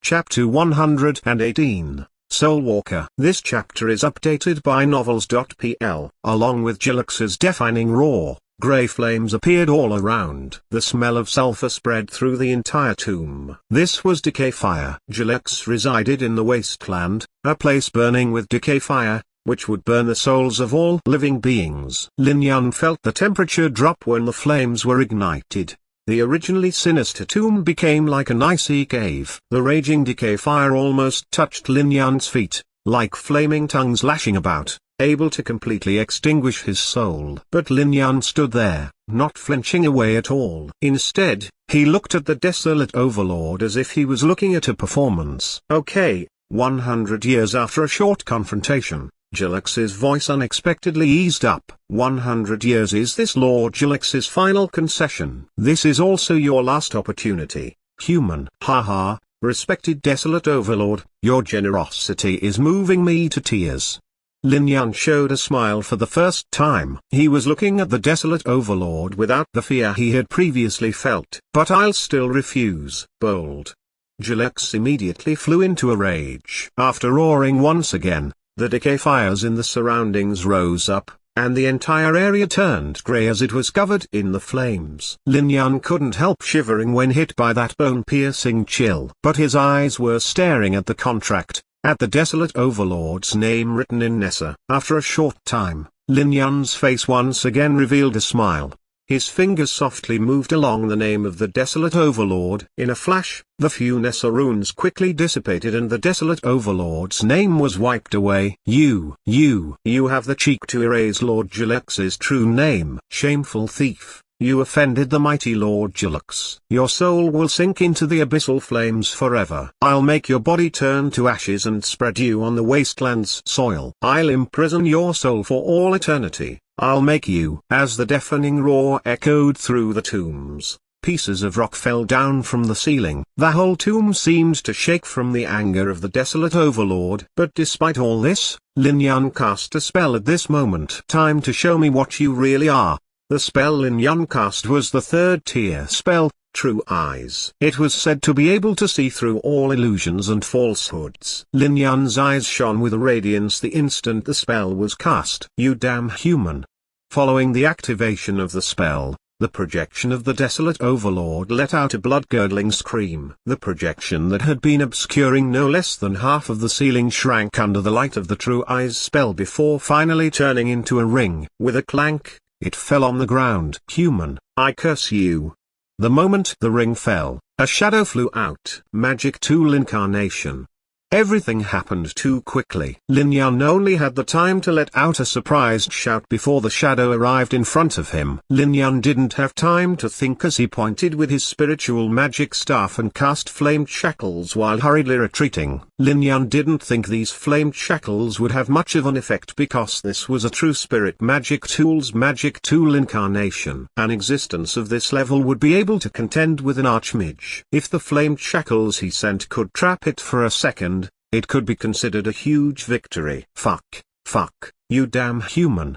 Chapter 118, Soulwalker. This chapter is updated by Novels.pl. Along with Juluks's deafening roar, grey flames appeared all around. The smell of sulfur spread through the entire tomb. This was decay fire. Juluks resided in the wasteland, a place burning with decay fire, which would burn the souls of all living beings. Lin Yun felt the temperature drop when the flames were ignited. The originally sinister tomb became like an icy cave. The raging decay fire almost touched Lin Yun's feet, like flaming tongues lashing about, able to completely extinguish his soul. But Lin Yun stood there, not flinching away at all. Instead, he looked at the Desolate Overlord as if he was looking at a performance. Okay, 100 years after a short confrontation, Juluks's voice unexpectedly eased up. 100 years, is this Lord Juluks's final concession? This is also your last opportunity, human. Haha, respected Desolate Overlord, your generosity is moving me to tears. Lin Yun showed a smile for the first time. He was looking at the Desolate Overlord without the fear he had previously felt. But I'll still refuse. Bold. Juluks immediately flew into a rage. After roaring once again, the decay fires in the surroundings rose up, and the entire area turned grey as it was covered in the flames. Lin Yun couldn't help shivering when hit by that bone-piercing chill. But his eyes were staring at the contract, at the Desolate Overlord's name written in Nessa. After a short time, Lin Yun's face once again revealed a smile. His fingers softly moved along the name of the Desolate Overlord. In a flash, the few Nessa runes quickly dissipated and the Desolate Overlord's name was wiped away. You have the cheek to erase Lord Juluks's true name. Shameful thief, you offended the mighty Lord Juluks. Your soul will sink into the abyssal flames forever. I'll make your body turn to ashes and spread you on the wasteland's soil. I'll imprison your soul for all eternity. I'll make you. As the deafening roar echoed through the tombs, pieces of rock fell down from the ceiling. The whole tomb seemed to shake from the anger of the Desolate Overlord. But despite all this, Lin Yun cast a spell at this moment. Time to show me what you really are. The spell Lin Yun cast was the third tier spell, True Eyes. It was said to be able to see through all illusions and falsehoods. Lin Yun's eyes shone with a radiance the instant the spell was cast. You damn human. Following the activation of the spell, the projection of the Desolate Overlord let out a blood-curdling scream. The projection that had been obscuring no less than half of the ceiling shrank under the light of the True Eyes spell before finally turning into a ring. With a clank, it fell on the ground. Human, I curse you. The moment the ring fell, a shadow flew out. Magic tool incarnation. Everything happened too quickly. Lin Yun only had the time to let out a surprised shout before the shadow arrived in front of him. Lin Yun didn't have time to think as he pointed with his spiritual magic staff and cast flamed shackles while hurriedly retreating. Lin Yun didn't think these flamed shackles would have much of an effect because this was a true spirit magic tool's magic tool incarnation. An existence of this level would be able to contend with an archmage. If the flamed shackles he sent could trap it for a second, it could be considered a huge victory. Fuck, you damn human.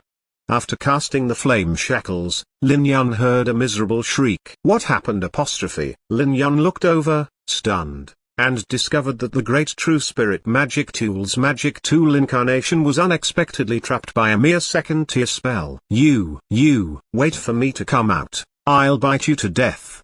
After casting the flame shackles, Lin Yun heard a miserable shriek. What happened? Lin Yun looked over, stunned, and discovered that the great true spirit magic tool's magic tool incarnation was unexpectedly trapped by a mere second tier spell. You, wait for me to come out, I'll bite you to death.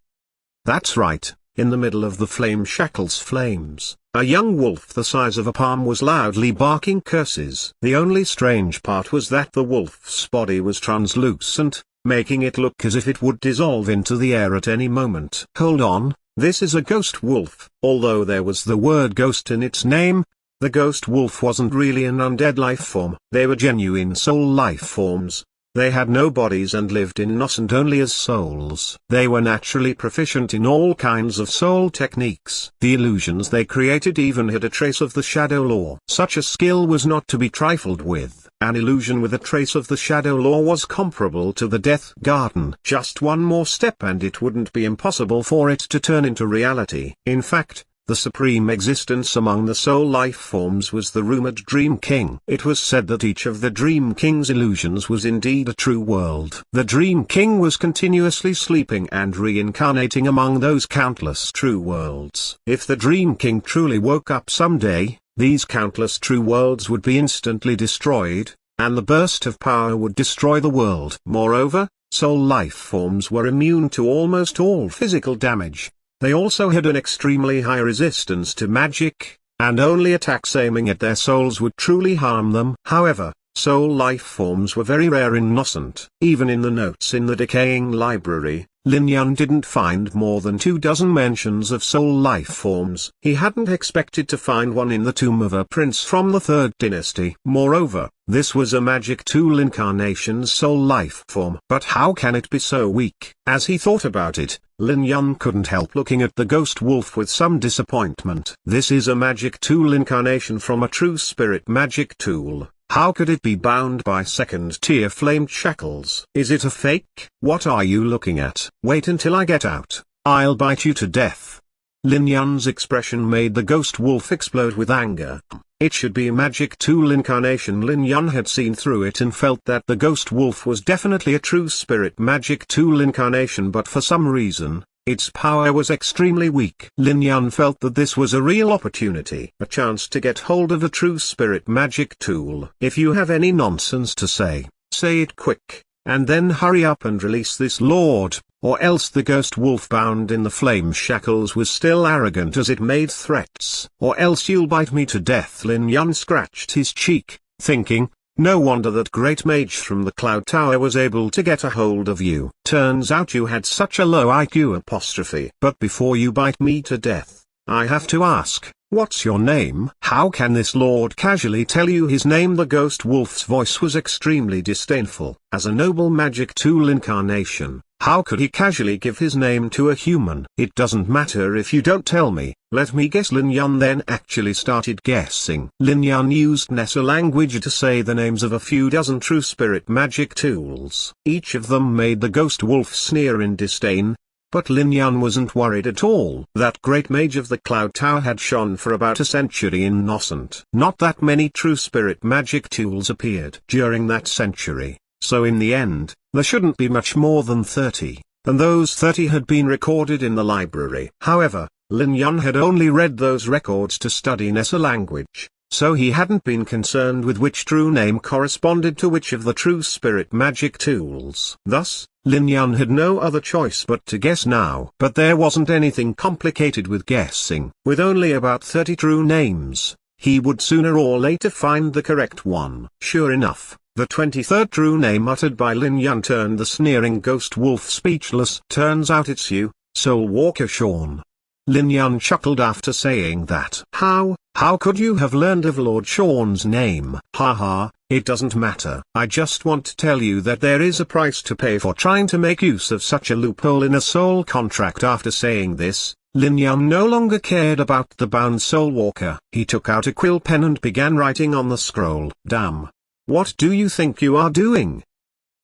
That's right. In the middle of the flame shackles flames, a young wolf the size of a palm was loudly barking curses. The only strange part was that the wolf's body was translucent, making it look as if it would dissolve into the air at any moment. Hold on, this is a ghost wolf. Although there was the word ghost in its name, the ghost wolf wasn't really an undead life form. They were genuine soul life forms. They had no bodies and lived in Nocent only as souls. They were naturally proficient in all kinds of soul techniques. The illusions they created even had a trace of the Shadow Law. Such a skill was not to be trifled with. An illusion with a trace of the Shadow Law was comparable to the Death Garden. Just one more step and it wouldn't be impossible for it to turn into reality. In fact, the supreme existence among the soul life forms was the rumored Dream King. It was said that each of the Dream King's illusions was indeed a true world. The Dream King was continuously sleeping and reincarnating among those countless true worlds. If the Dream King truly woke up someday, these countless true worlds would be instantly destroyed, and the burst of power would destroy the world. Moreover, soul life forms were immune to almost all physical damage. They also had an extremely high resistance to magic, and only attacks aiming at their souls would truly harm them. However, soul life forms were very rare in Nocent. Even in the notes in the decaying library, Lin Yun didn't find more than 24 mentions of soul life forms. He hadn't expected to find one in the tomb of a prince from the 3rd dynasty. Moreover, this was a magic tool incarnation's soul life form. But how can it be so weak? As he thought about it, Lin Yun couldn't help looking at the ghost wolf with some disappointment. This is a magic tool incarnation from a true spirit magic tool. How could it be bound by second-tier flamed shackles? Is it a fake? What are you looking at? Wait until I get out. I'll bite you to death. Lin Yun's expression made the ghost wolf explode with anger. It should be a magic tool incarnation. Lin Yun had seen through it and felt that the ghost wolf was definitely a true spirit magic tool incarnation, but for some reason, its power was extremely weak. Lin Yun felt that this was a real opportunity, a chance to get hold of a true spirit magic tool. If you have any nonsense to say it quick, and then hurry up and release this lord, or else. The ghost wolf bound in the flame shackles was still arrogant as it made threats. Or else you'll bite me to death. Lin Yun scratched his cheek, thinking, no wonder that great mage from the Cloud Tower was able to get a hold of you. Turns out you had such a low IQ apostrophe. But before you bite me to death, I have to ask, what's your name? How can this lord casually tell you his name? The ghost wolf's voice was extremely disdainful. As a noble magic tool incarnation, how could he casually give his name to a human? It doesn't matter if you don't tell me, let me guess. Lin Yun then actually started guessing. Lin Yun used Nessa language to say the names of a few dozen true spirit magic tools. Each of them made the ghost wolf sneer in disdain. But Lin Yun wasn't worried at all. That great mage of the Cloud Tower had shone for about a century in Nocent. Not that many true spirit magic tools appeared during that century, so in the end, there shouldn't be much more than 30, and those 30 had been recorded in the library. However, Lin Yun had only read those records to study Nessa language, so he hadn't been concerned with which true name corresponded to which of the true spirit magic tools. Thus, Lin Yun had no other choice but to guess now. But there wasn't anything complicated with guessing. With only about 30 true names, he would sooner or later find the correct one. Sure enough, the 23rd true name uttered by Lin Yun turned the sneering ghost wolf speechless. Turns out it's you, Soul Walker Sean. Lin Yun chuckled after saying that. How could you have learned of Lord Sean's name? Haha, it doesn't matter. I just want to tell you that there is a price to pay for trying to make use of such a loophole in a soul contract. After saying this, Lin Yun no longer cared about the bound soul walker. He took out a quill pen and began writing on the scroll. Damn. What do you think you are doing?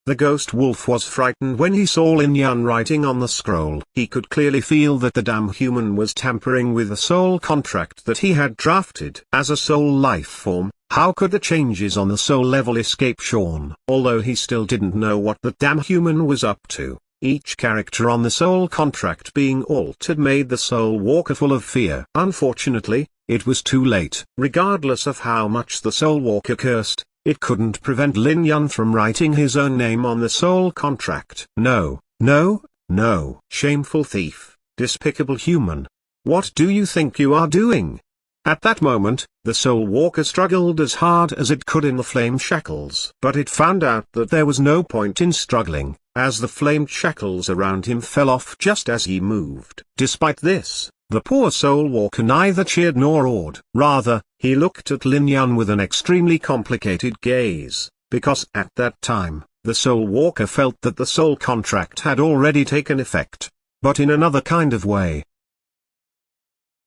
The ghost wolf was frightened when he saw Lin Yun writing on the scroll. He could clearly feel that the damn human was tampering with the soul contract that he had drafted. As a soul life form, how could the changes on the soul level escape Sean? Although he still didn't know what the damn human was up to, each character on the soul contract being altered made the soul walker full of fear. Unfortunately, it was too late. Regardless of how much the soul walker cursed, it couldn't prevent Lin Yun from writing his own name on the soul contract. No, no, no. Shameful thief, despicable human. What do you think you are doing? At that moment, the soul walker struggled as hard as it could in the flame shackles. But it found out that there was no point in struggling, as the flamed shackles around him fell off just as he moved. Despite this, the poor soul walker neither cheered nor awed. Rather, he looked at Lin Yun with an extremely complicated gaze, because at that time, The Soul Walker felt that the soul contract had already taken effect, but in another kind of way.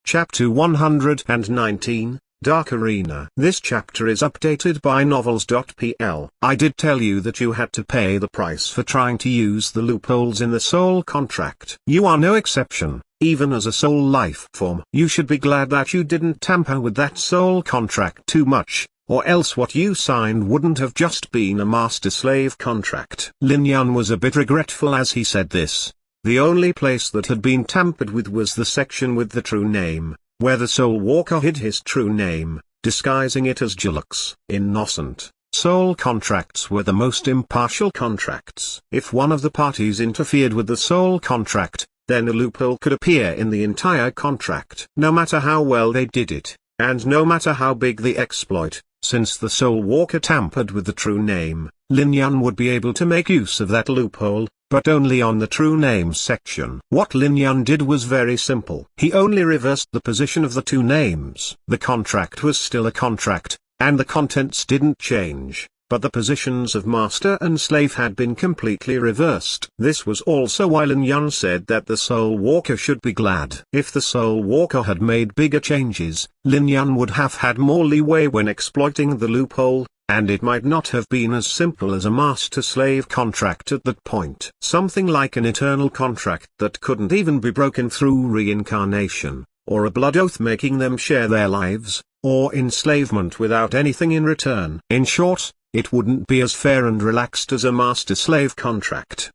Chapter 119, Dark Arena. This chapter is updated by Novels.pl. I did tell you that you had to pay the price for trying to use the loopholes in the soul contract. You are no exception, even as a soul life form. You should be glad that you didn't tamper with that soul contract too much, or else what you signed wouldn't have just been a master-slave contract. Lin Yun was a bit regretful as he said this. The only place that had been tampered with was the section with the true name, where the Soul Walker hid his true name, disguising it as Jilux. Innocent. Soul contracts were the most impartial contracts. If one of the parties interfered with the soul contract, then a loophole could appear in the entire contract. No matter how well they did it, and no matter how big the exploit, since the Soul Walker tampered with the true name, Lin Yun would be able to make use of that loophole, but only on the true name section. What Lin Yun did was very simple. He only reversed the position of the two names. The contract was still a contract, and the contents didn't change, but the positions of master and slave had been completely reversed. This was also why Lin Yun said that the Soul Walker should be glad. If the Soul Walker had made bigger changes, Lin Yun would have had more leeway when exploiting the loophole, and it might not have been as simple as a master-slave contract at that point. Something like an eternal contract that couldn't even be broken through reincarnation, or a blood oath making them share their lives, or enslavement without anything in return. In short, it wouldn't be as fair and relaxed as a master-slave contract.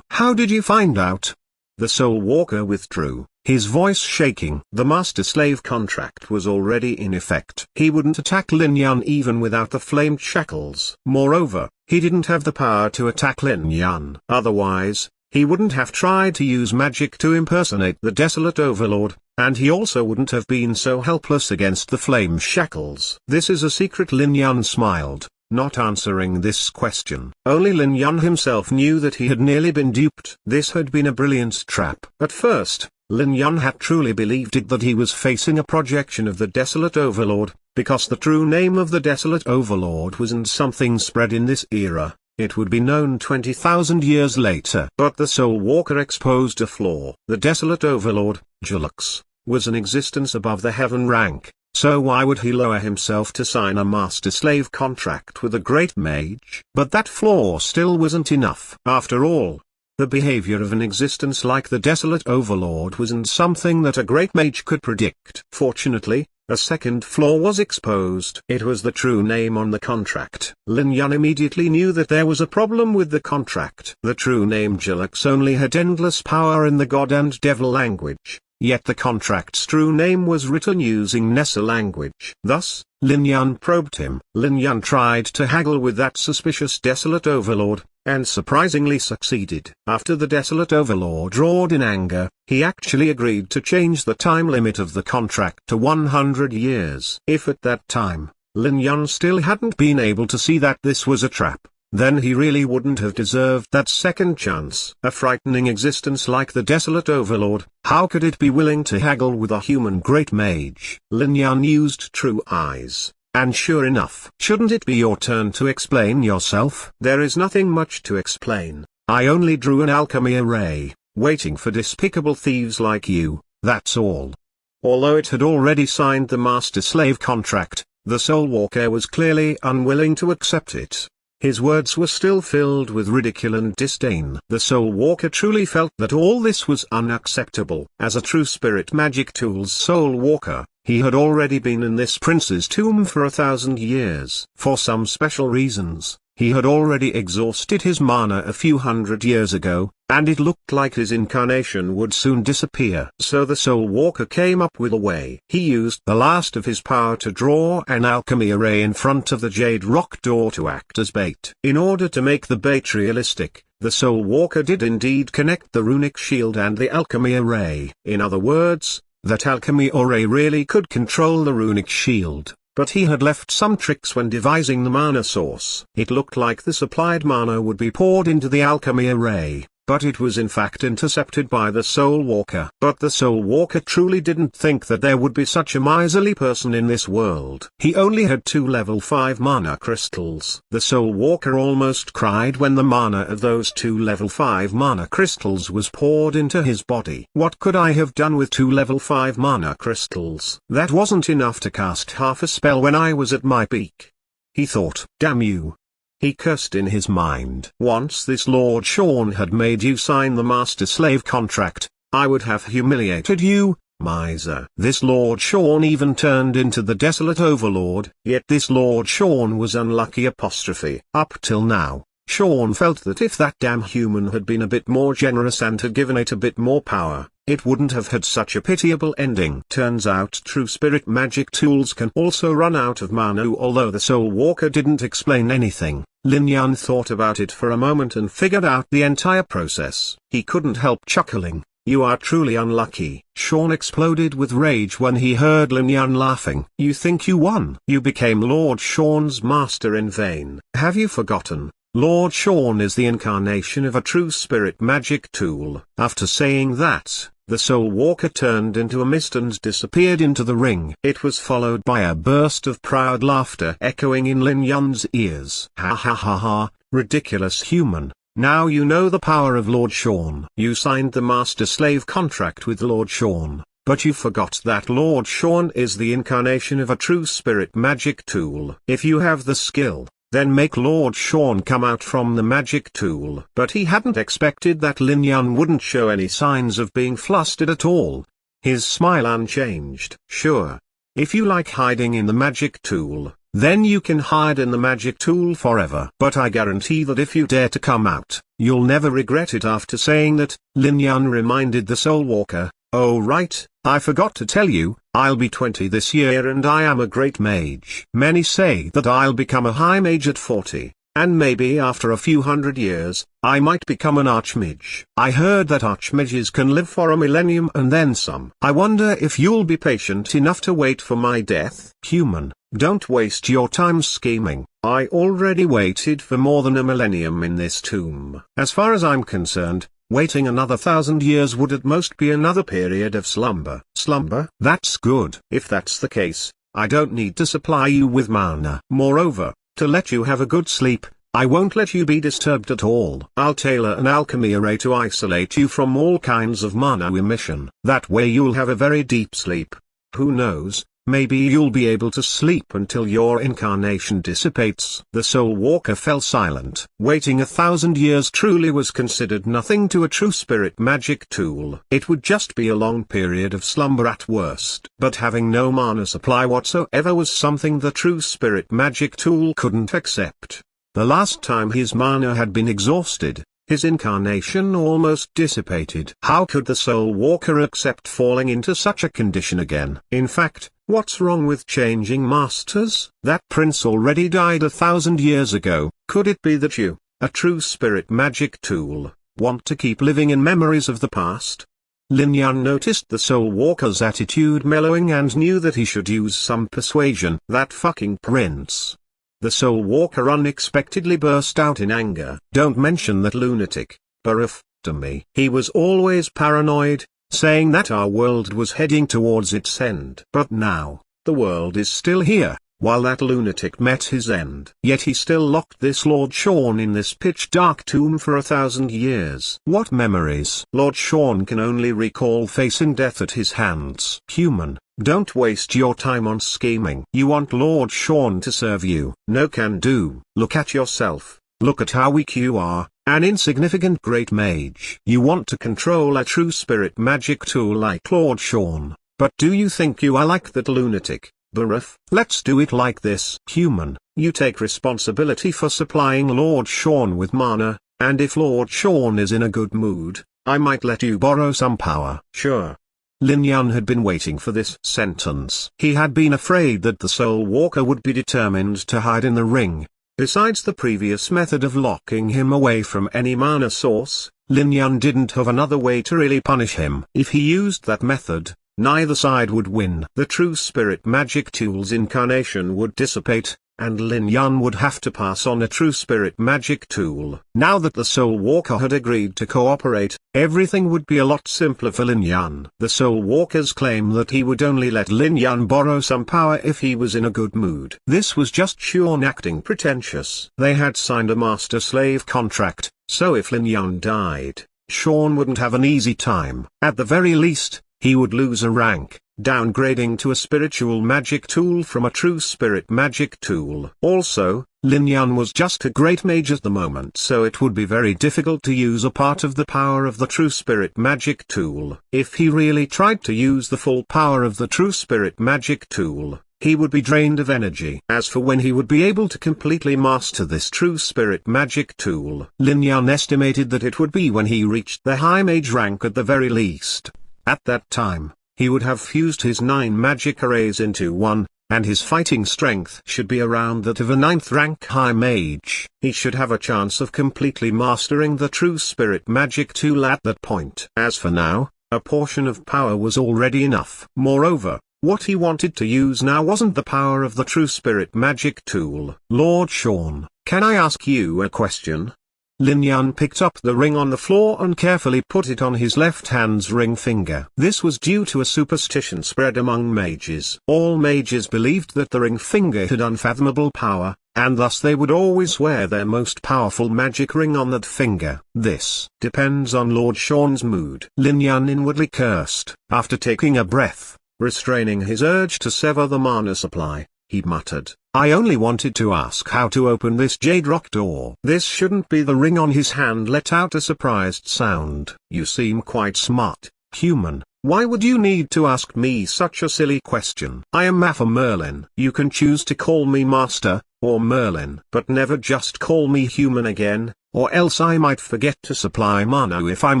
How did you find out? The Soul Walker withdrew, his voice shaking. The master-slave contract was already in effect. He wouldn't attack Lin Yun even without the flamed shackles. Moreover, he didn't have the power to attack Lin Yun. Otherwise, he wouldn't have tried to use magic to impersonate the Desolate Overlord, and he also wouldn't have been so helpless against the flame shackles. This is a secret. Lin Yun smiled, not answering this question. Only Lin Yun himself knew that he had nearly been duped. This had been a brilliant trap. At first, Lin Yun had truly believed it that he was facing a projection of the Desolate Overlord, because the true name of the Desolate Overlord wasn't something spread in this era. It would be known 20,000 years later. But the Soul Walker exposed a flaw. The Desolate Overlord, Jilux, was an existence above the heaven rank. So why would he lower himself to sign a master-slave contract with a great mage? But that flaw still wasn't enough. After all, the behavior of an existence like the Desolate Overlord wasn't something that a great mage could predict. Fortunately, a second flaw was exposed. It was the true name on the contract. Lin Yun immediately knew that there was a problem with the contract. The true name Jilux only had endless power in the god and devil language. Yet the contract's true name was written using Nessa language. Thus, Lin Yun probed him. Lin Yun tried to haggle with that suspicious Desolate Overlord, and surprisingly succeeded. After the Desolate Overlord roared in anger, he actually agreed to change the time limit of the contract to 100 years. If at that time, Lin Yun still hadn't been able to see that this was a trap, then he really wouldn't have deserved that second chance. A frightening existence like the Desolate Overlord, how could it be willing to haggle with a human great mage? Lin Yun used true eyes, and sure enough. Shouldn't it be your turn to explain yourself? There is nothing much to explain. I only drew an alchemy array, waiting for despicable thieves like you, that's all. Although it had already signed the master-slave contract, the Soul Walker was clearly unwilling to accept it. His words were still filled with ridicule and disdain. The Soul Walker truly felt that all this was unacceptable. As a true spirit magic tool's Soul Walker, he had already been in this prince's tomb for 1,000 years. For some special reasons, he had already exhausted his mana a few hundred years ago, and it looked like his incarnation would soon disappear. So the Soul Walker came up with a way. He used the last of his power to draw an alchemy array in front of the Jade Rock door to act as bait. In order to make the bait realistic, the Soul Walker did indeed connect the runic shield and the alchemy array. In other words, that alchemy array really could control the runic shield. But he had left some tricks when devising the mana source. It looked like the supplied mana would be poured into the alchemy array, but it was in fact intercepted by the Soul Walker. But the Soul Walker truly didn't think that there would be such a miserly person in this world. He only had 2 level 5 mana crystals. The Soul Walker almost cried when the mana of those 2 level 5 mana crystals was poured into his body. What could I have done with 2 level 5 mana crystals? That wasn't enough to cast half a spell when I was at my peak. He thought, damn you. He cursed in his mind. Once this Lord Sean had made you sign the master-slave contract, I would have humiliated you, miser. This Lord Sean even turned into the desolate overlord. Yet this Lord Sean was unlucky apostrophe. Up till now, Sean felt that if that damn human had been a bit more generous and had given it a bit more power, it wouldn't have had such a pitiable ending. Turns out true spirit magic tools can also run out of mana. Although the Soul Walker didn't explain anything, Lin Yan thought about it for a moment and figured out the entire process. He couldn't help chuckling. You are truly unlucky. Sean exploded with rage when he heard Lin Yan laughing. You think you won? You became Lord Sean's master in vain. Have you forgotten? Lord Sean is the incarnation of a true spirit magic tool. After saying that, the Soul Walker turned into a mist and disappeared into the ring. It was followed by a burst of proud laughter echoing in Lin Yan's ears. Ha ha ha ha, ridiculous human. Now you know the power of Lord Sean. You signed the master-slave contract with Lord Sean, but you forgot that Lord Sean is the incarnation of a true spirit magic tool. If you have the skill, then make Lord Sean come out from the magic tool. But he hadn't expected that Lin Yan wouldn't show any signs of being flustered at all. His smile unchanged. Sure. If you like hiding in the magic tool, then you can hide in the magic tool forever. But I guarantee that if you dare to come out, you'll never regret it. After saying that, Lin Yan reminded the Soul Walker, oh right, I forgot to tell you, I'll be 20 this year and I am a great mage. Many say that I'll become a high mage at 40, and maybe after a few hundred years, I might become an archmage. I heard that archmages can live for a millennium and then some. I wonder if you'll be patient enough to wait for my death. Human, don't waste your time scheming. I already waited for more than a millennium in this tomb. As far as I'm concerned, waiting another 1,000 years would at most be another period of slumber. Slumber? That's good. If that's the case, I don't need to supply you with mana. Moreover, to let you have a good sleep, I won't let you be disturbed at all. I'll tailor an alchemy array to isolate you from all kinds of mana emission. That way you'll have a very deep sleep. Who knows? Maybe you'll be able to sleep until your incarnation dissipates. The Soul Walker fell silent. Waiting 1,000 years truly was considered nothing to a true spirit magic tool. It would just be a long period of slumber at worst. But having no mana supply whatsoever was something the true spirit magic tool couldn't accept. The last time his mana had been exhausted, his incarnation almost dissipated. How could the Soul Walker accept falling into such a condition again? In fact, what's wrong with changing masters? That prince already died 1,000 years ago. Could it be that you, a true spirit magic tool, want to keep living in memories of the past? Lin Yan noticed the Soul Walker's attitude mellowing and knew that he should use some persuasion. That fucking prince. The Soul Walker unexpectedly burst out in anger. Don't mention that lunatic, Baruf, to me. He was always paranoid, saying that our world was heading towards its end. But now, the world is still here, while that lunatic met his end. Yet he still locked this Lord Sean in this pitch-dark tomb for 1,000 years. What memories? Lord Sean can only recall facing death at his hands. Human, don't waste your time on scheming. You want Lord Sean to serve you. No can do. Look at yourself. Look at how weak you are. An insignificant great mage. You want to control a true spirit magic tool like Lord Sean. But do you think you are like that lunatic, Baruf? Let's do it like this. Human, you take responsibility for supplying Lord Sean with mana, and if Lord Sean is in a good mood, I might let you borrow some power. Sure. Lin Yan had been waiting for this sentence. He had been afraid that the Soul Walker would be determined to hide in the ring. Besides the previous method of locking him away from any mana source, Lin Yan didn't have another way to really punish him. If he used that method, neither side would win. The true spirit magic tool's incarnation would dissipate, and Lin Yun would have to pass on a true spirit magic tool. Now that the Soul Walker had agreed to cooperate, everything would be a lot simpler for Lin Yun. The Soul Walker's claim that he would only let Lin Yun borrow some power if he was in a good mood. This was just Sean acting pretentious. They had signed a master-slave contract, so if Lin Yun died, Sean wouldn't have an easy time. At the very least, he would lose a rank, downgrading to a spiritual magic tool from a true spirit magic tool. Also, Lin Yun was just a great mage at the moment, so it would be very difficult to use a part of the power of the true spirit magic tool. If he really tried to use the full power of the true spirit magic tool, he would be drained of energy. As for when he would be able to completely master this true spirit magic tool, Lin Yun estimated that it would be when he reached the high mage rank at the very least. At that time, he would have fused his 9 magic arrays into one, and his fighting strength should be around that of a 9th rank high mage. He should have a chance of completely mastering the true spirit magic tool at that point. As for now, a portion of power was already enough. Moreover, what he wanted to use now wasn't the power of the true spirit magic tool. Lord Sean, can I ask you a question? Lin Yun picked up the ring on the floor and carefully put it on his left hand's ring finger. This was due to a superstition spread among mages. All mages believed that the ring finger had unfathomable power, and thus they would always wear their most powerful magic ring on that finger. This depends on Lord Sean's mood. Lin Yun inwardly cursed. After taking a breath, restraining his urge to sever the mana supply, he muttered, I only wanted to ask how to open this jade rock door. This shouldn't be. The ring on his hand let out a surprised sound. You seem quite smart, human. Why would you need to ask me such a silly question? I am Master Merlin. You can choose to call me Master, or Merlin, but never just call me human again, or else I might forget to supply mana if I'm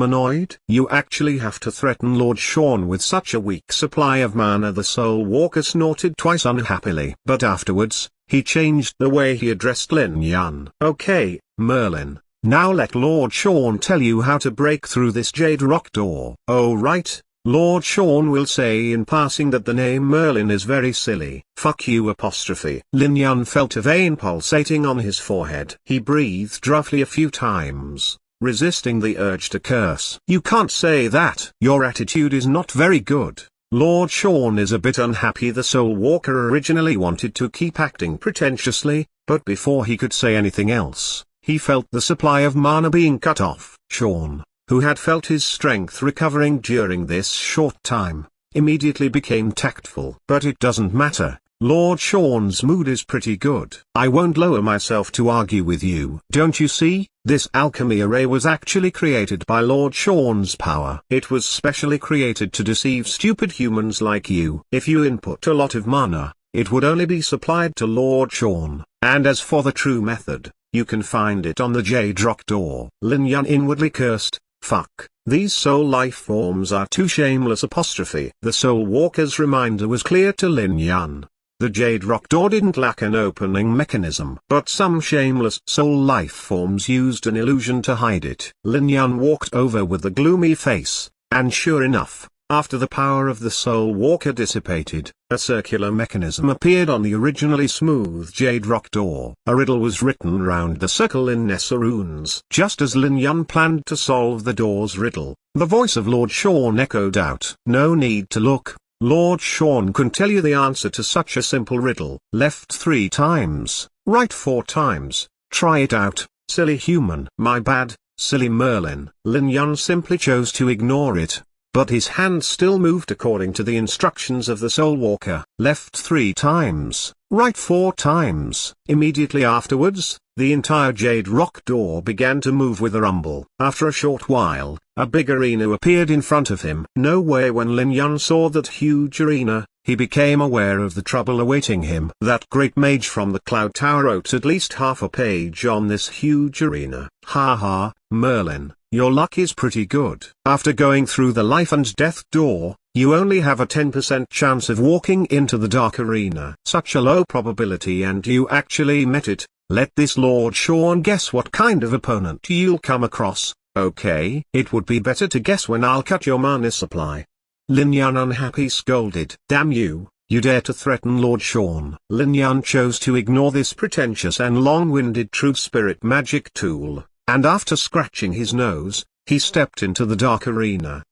annoyed. You actually have to threaten Lord Sean with such a weak supply of mana. The Soul Walker snorted twice unhappily. But afterwards, he changed the way he addressed Lin Yun. Okay, Merlin, now let Lord Sean tell you how to break through this jade rock door. Oh right. Lord Sean will say in passing that the name Merlin is very silly. Fuck you apostrophe. Lin Yun felt a vein pulsating on his forehead. He breathed roughly a few times, resisting the urge to curse. You can't say that. Your attitude is not very good. Lord Sean is a bit unhappy. The Soul Walker originally wanted to keep acting pretentiously, but before he could say anything else, he felt the supply of mana being cut off. Sean, who had felt his strength recovering during this short time, immediately became tactful. But it doesn't matter, Lord Sean's mood is pretty good. I won't lower myself to argue with you. Don't you see, this alchemy array was actually created by Lord Sean's power. It was specially created to deceive stupid humans like you. If you input a lot of mana, it would only be supplied to Lord Sean. And as for the true method, you can find it on the jade rock door. Lin Yun inwardly cursed. Fuck, these soul life forms are too shameless apostrophe. The Soul Walker's reminder was clear to Lin Yun. The jade rock door didn't lack an opening mechanism, but some shameless soul life forms used an illusion to hide it. Lin Yun walked over with a gloomy face, and sure enough, after the power of the Soul Walker dissipated, a circular mechanism appeared on the originally smooth jade rock door. A riddle was written round the circle in Nessa runes. Just as Lin Yun planned to solve the door's riddle, the voice of Lord Sean echoed out. No need to look. Lord Sean can tell you the answer to such a simple riddle. Left 3 times, right 4 times. Try it out, silly human. My bad, silly Merlin. Lin Yun simply chose to ignore it. But his hand still moved according to the instructions of the Soul Walker. Left 3 times, right 4 times. Immediately afterwards, the entire jade rock door began to move with a rumble. After a short while, a big arena appeared in front of him. No way. When Lin Yun saw that huge arena, he became aware of the trouble awaiting him. That great mage from the Cloud Tower wrote at least half a page on this huge arena. Ha ha, Merlin, your luck is pretty good. After going through the life and death door, you only have a 10% chance of walking into the dark arena. Such a low probability, and you actually met it. Let this Lord Sean guess what kind of opponent you'll come across. Okay, it would be better to guess when I'll cut your mana supply. Lin Yun unhappy scolded. Damn you, You dare to threaten Lord Sean? Lin Yan chose to ignore this pretentious and long-winded true spirit magic tool, and after scratching his nose, he stepped into the dark arena.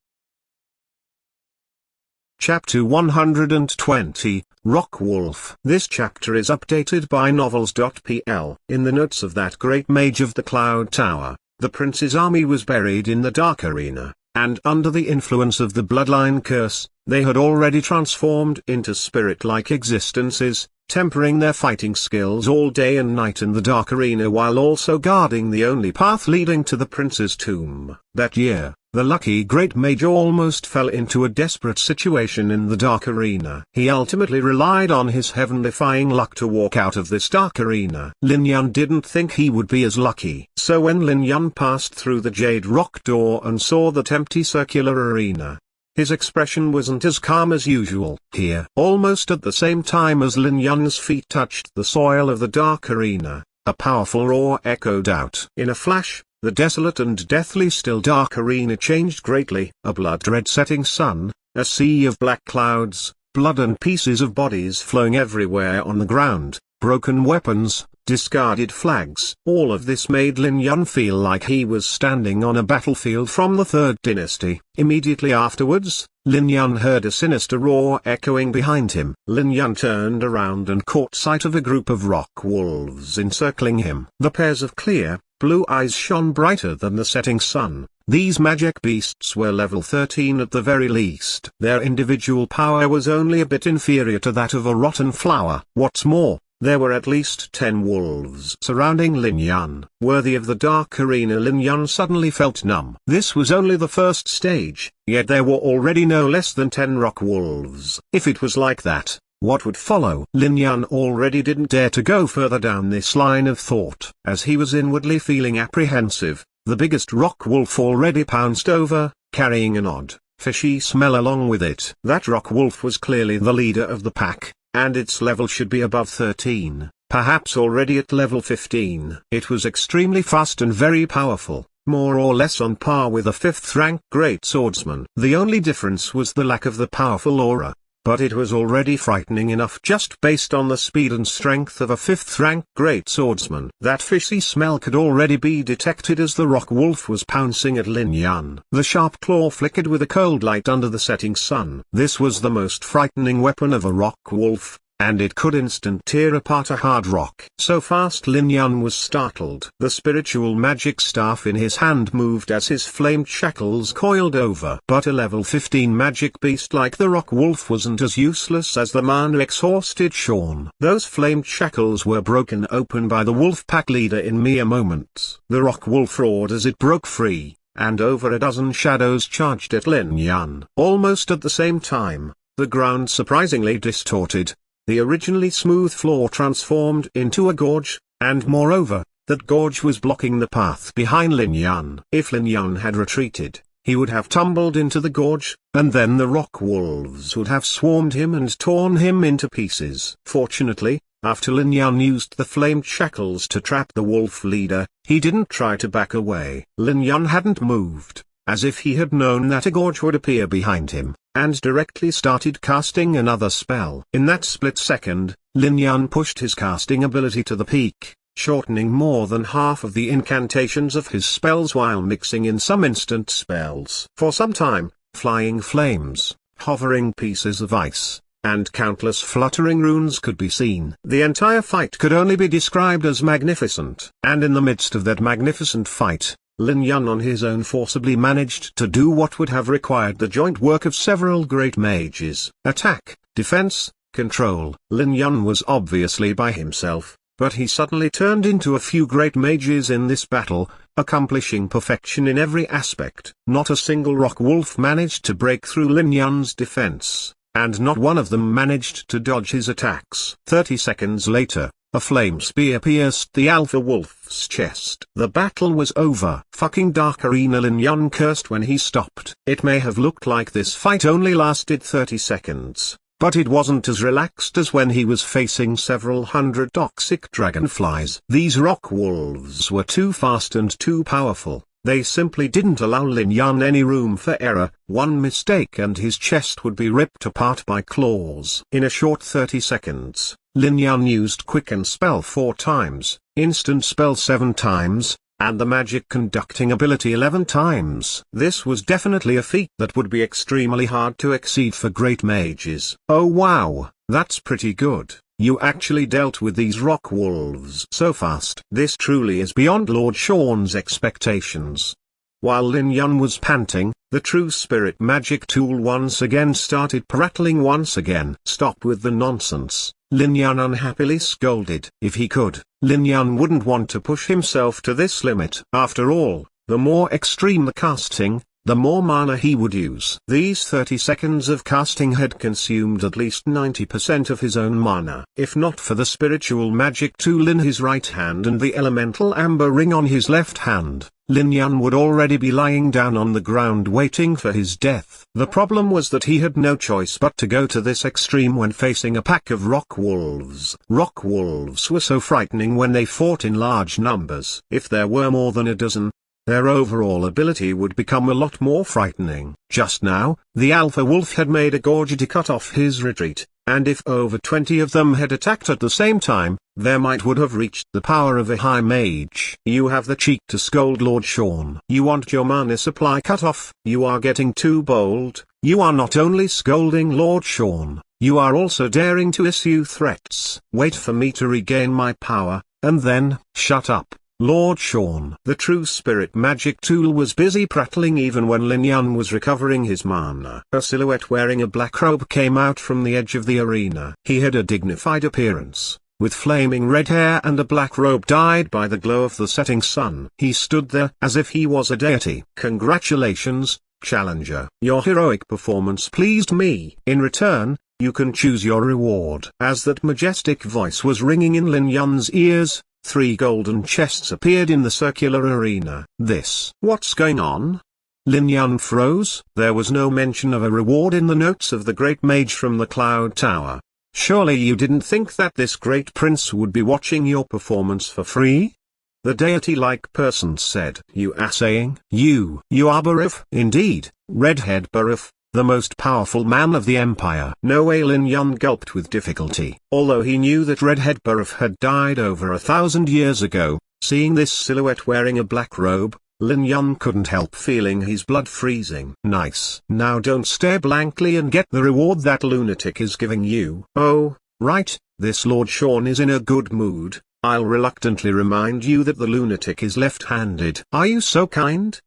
Chapter 120, Rock Wolf. This chapter is updated by Novels.pl. In the notes of that great mage of the Cloud Tower, the prince's army was buried in the dark arena, and under the influence of the bloodline curse, they had already transformed into spirit-like existences, tempering their fighting skills all day and night in the dark arena while also guarding the only path leading to the prince's tomb. That year, the lucky great mage almost fell into a desperate situation in the dark arena. He ultimately relied on his heaven-defying luck to walk out of this dark arena. Lin Yan didn't think he would be as lucky. So when Lin Yan passed through the Jade Rock door and saw that empty circular arena, his expression wasn't as calm as usual. Here, almost at the same time as Lin Yan's feet touched the soil of the dark arena, a powerful roar echoed out. In a flash, the desolate and deathly still dark arena changed greatly. A blood-red setting sun, a sea of black clouds, blood and pieces of bodies flowing everywhere on the ground, broken weapons, discarded flags. All of this made Lin Yan feel like he was standing on a battlefield from the Third Dynasty. Immediately afterwards, Lin Yan heard a sinister roar echoing behind him. Lin Yan turned around and caught sight of a group of rock wolves encircling him. The pairs of clear, blue eyes shone brighter than the setting sun. These magic beasts were level 13 at the very least. Their individual power was only a bit inferior to that of a rotten flower. What's more, there were at least 10 wolves surrounding Lin Yan. Worthy of the dark arena, Lin Yan suddenly felt numb. This was only the first stage, yet there were already no less than 10 rock wolves. If it was like that, what would follow? Lin Yan already didn't dare to go further down this line of thought. As he was inwardly feeling apprehensive, the biggest rock wolf already pounced over, carrying an odd, fishy smell along with it. That rock wolf was clearly the leader of the pack, and its level should be above 13, perhaps already at level 15. It was extremely fast and very powerful, more or less on par with a 5th-rank great swordsman. The only difference was the lack of the powerful aura, but it was already frightening enough just based on the speed and strength of a 5th-rank great swordsman. That fishy smell could already be detected as the rock wolf was pouncing at Lin Yan. The sharp claw flickered with a cold light under the setting sun. This was the most frightening weapon of a rock wolf, and it could instant tear apart a hard rock. So fast Lin Yan was startled. The spiritual magic staff in his hand moved as his flamed shackles coiled over. But a level 15 magic beast like the rock wolf wasn't as useless as the man who exhausted Sean. Those flamed shackles were broken open by the wolf pack leader in mere moments. The rock wolf roared as it broke free, and over a dozen shadows charged at Lin Yan. Almost at the same time, the ground surprisingly distorted. The originally smooth floor transformed into a gorge, and moreover, that gorge was blocking the path behind Lin Yan. If Lin Yan had retreated, he would have tumbled into the gorge, and then the rock wolves would have swarmed him and torn him into pieces. Fortunately, after Lin Yan used the flamed shackles to trap the wolf leader, he didn't try to back away. Lin Yan hadn't moved, as if he had known that a gorge would appear behind him, and directly started casting another spell. In that split second, Lin Yan pushed his casting ability to the peak, shortening more than half of the incantations of his spells while mixing in some instant spells. For some time, flying flames, hovering pieces of ice, and countless fluttering runes could be seen. The entire fight could only be described as magnificent. And in the midst of that magnificent fight, Lin Yan on his own forcibly managed to do what would have required the joint work of several great mages. Attack, defense, control. Lin Yan was obviously by himself, but he suddenly turned into a few great mages in this battle, accomplishing perfection in every aspect. Not a single rock wolf managed to break through Lin Yan's defense, and not one of them managed to dodge his attacks. 30 seconds later, a flame spear pierced the alpha wolf's chest. The battle was over. Fucking dark arena, Lin Yan cursed when he stopped. It may have looked like this fight only lasted 30 seconds, but it wasn't as relaxed as when he was facing several hundred toxic dragonflies. These rock wolves were too fast and too powerful. They simply didn't allow Lin Yun any room for error. One mistake and his chest would be ripped apart by claws. In a short 30 seconds, Lin Yun used Quicken Spell 4 times, Instant Spell 7 times, and the magic conducting ability 11 times. This was definitely a feat that would be extremely hard to exceed for great mages. Oh wow, that's pretty good. You actually dealt with these rock wolves so fast. This truly is beyond Lord Sean's expectations. While Lin Yun was panting, the True Spirit magic tool once again started prattling once again. Stop with the nonsense, Lin Yun unhappily scolded. If he could, Lin Yun wouldn't want to push himself to this limit. After all, the more extreme the casting, the more mana he would use. These 30 seconds of casting had consumed at least 90% of his own mana. If not for the spiritual magic tool in his right hand and the elemental amber ring on his left hand, Lin Yun would already be lying down on the ground waiting for his death. The problem was that he had no choice but to go to this extreme when facing a pack of rock wolves. Rock wolves were so frightening when they fought in large numbers. If there were more than a dozen, their overall ability would become a lot more frightening. Just now, the alpha wolf had made a gorge to cut off his retreat, and if over 20 of them had attacked at the same time, their might would have reached the power of a high mage. You have the cheek to scold Lord Sean. You want your mana supply cut off. You are getting too bold. You are not only scolding Lord Sean, you are also daring to issue threats. Wait for me to regain my power, and then, shut up, Lord Sean. The True Spirit magic tool was busy prattling even when Lin Yun was recovering his mana. A silhouette wearing a black robe came out from the edge of the arena. He had a dignified appearance, with flaming red hair and a black robe dyed by the glow of the setting sun. He stood there as if he was a deity. Congratulations, challenger. Your heroic performance pleased me. In return, you can choose your reward. As that majestic voice was ringing in Lin Yun's ears, 3 golden chests appeared in the circular arena. What's going on? Lin Yun froze. There was no mention of a reward in the notes of the great mage from the Cloud Tower. Surely you didn't think that this great prince would be watching your performance for free? The deity-like person said. You are saying? You are Barif? Indeed, Redhead Barif, the most powerful man of the empire. No way. Lin Yun gulped with difficulty. Although he knew that Redhead Barif had died over 1,000 years ago, seeing this silhouette wearing a black robe, Lin Yun couldn't help feeling his blood freezing. Nice. Now don't stare blankly and get the reward that lunatic is giving you. Oh, right, this Lord Sean is in a good mood. I'll reluctantly remind you that the lunatic is left-handed. Are you so kind?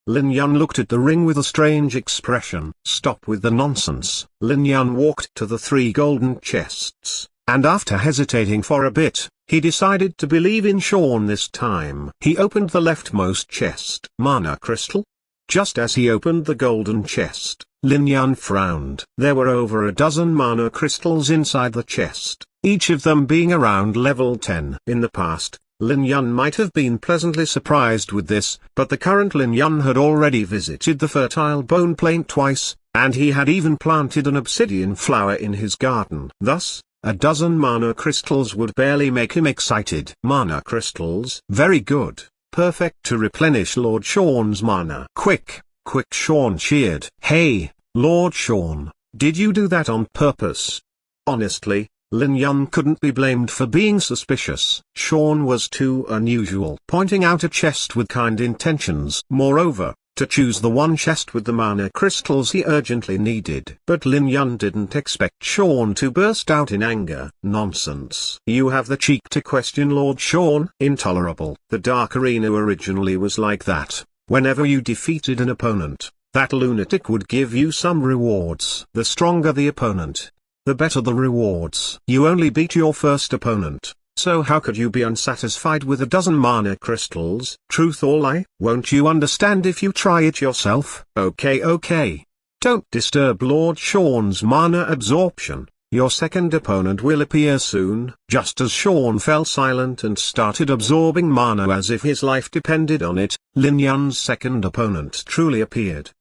Lin Yun looked at the ring with a strange expression. Stop with the nonsense. Lin Yun walked to the 3 golden chests, and after hesitating for a bit, he decided to believe in Sean this time. He opened the leftmost chest. Mana crystal? Just as he opened the golden chest, Lin Yun frowned. There were over a dozen mana crystals inside the chest, each of them being around level 10. In the past, Lin Yun might have been pleasantly surprised with this, but the current Lin Yun had already visited the fertile bone plain twice, and he had even planted an obsidian flower in his garden. Thus, a dozen mana crystals would barely make him excited. Mana crystals? Very good. Perfect to replenish Lord Sean's mana. Quick, Sean cheered. Hey, Lord Sean, did you do that on purpose? Honestly, Lin Yun couldn't be blamed for being suspicious. Sean was too unusual, pointing out a chest with kind intentions. Moreover, to choose the one chest with the mana crystals he urgently needed. But Lin Yun didn't expect Sean to burst out in anger. Nonsense. You have the cheek to question Lord Sean? Intolerable. The Dark Arena originally was like that. Whenever you defeated an opponent, that lunatic would give you some rewards. The stronger the opponent, the better the rewards. You only beat your first opponent, so how could you be unsatisfied with a dozen mana crystals? Truth or lie? Won't you understand if you try it yourself? Okay. Don't disturb Lord Sean's mana absorption. Your second opponent will appear soon. Just as Sean fell silent and started absorbing mana as if his life depended on it, Lin Yun's second opponent truly appeared.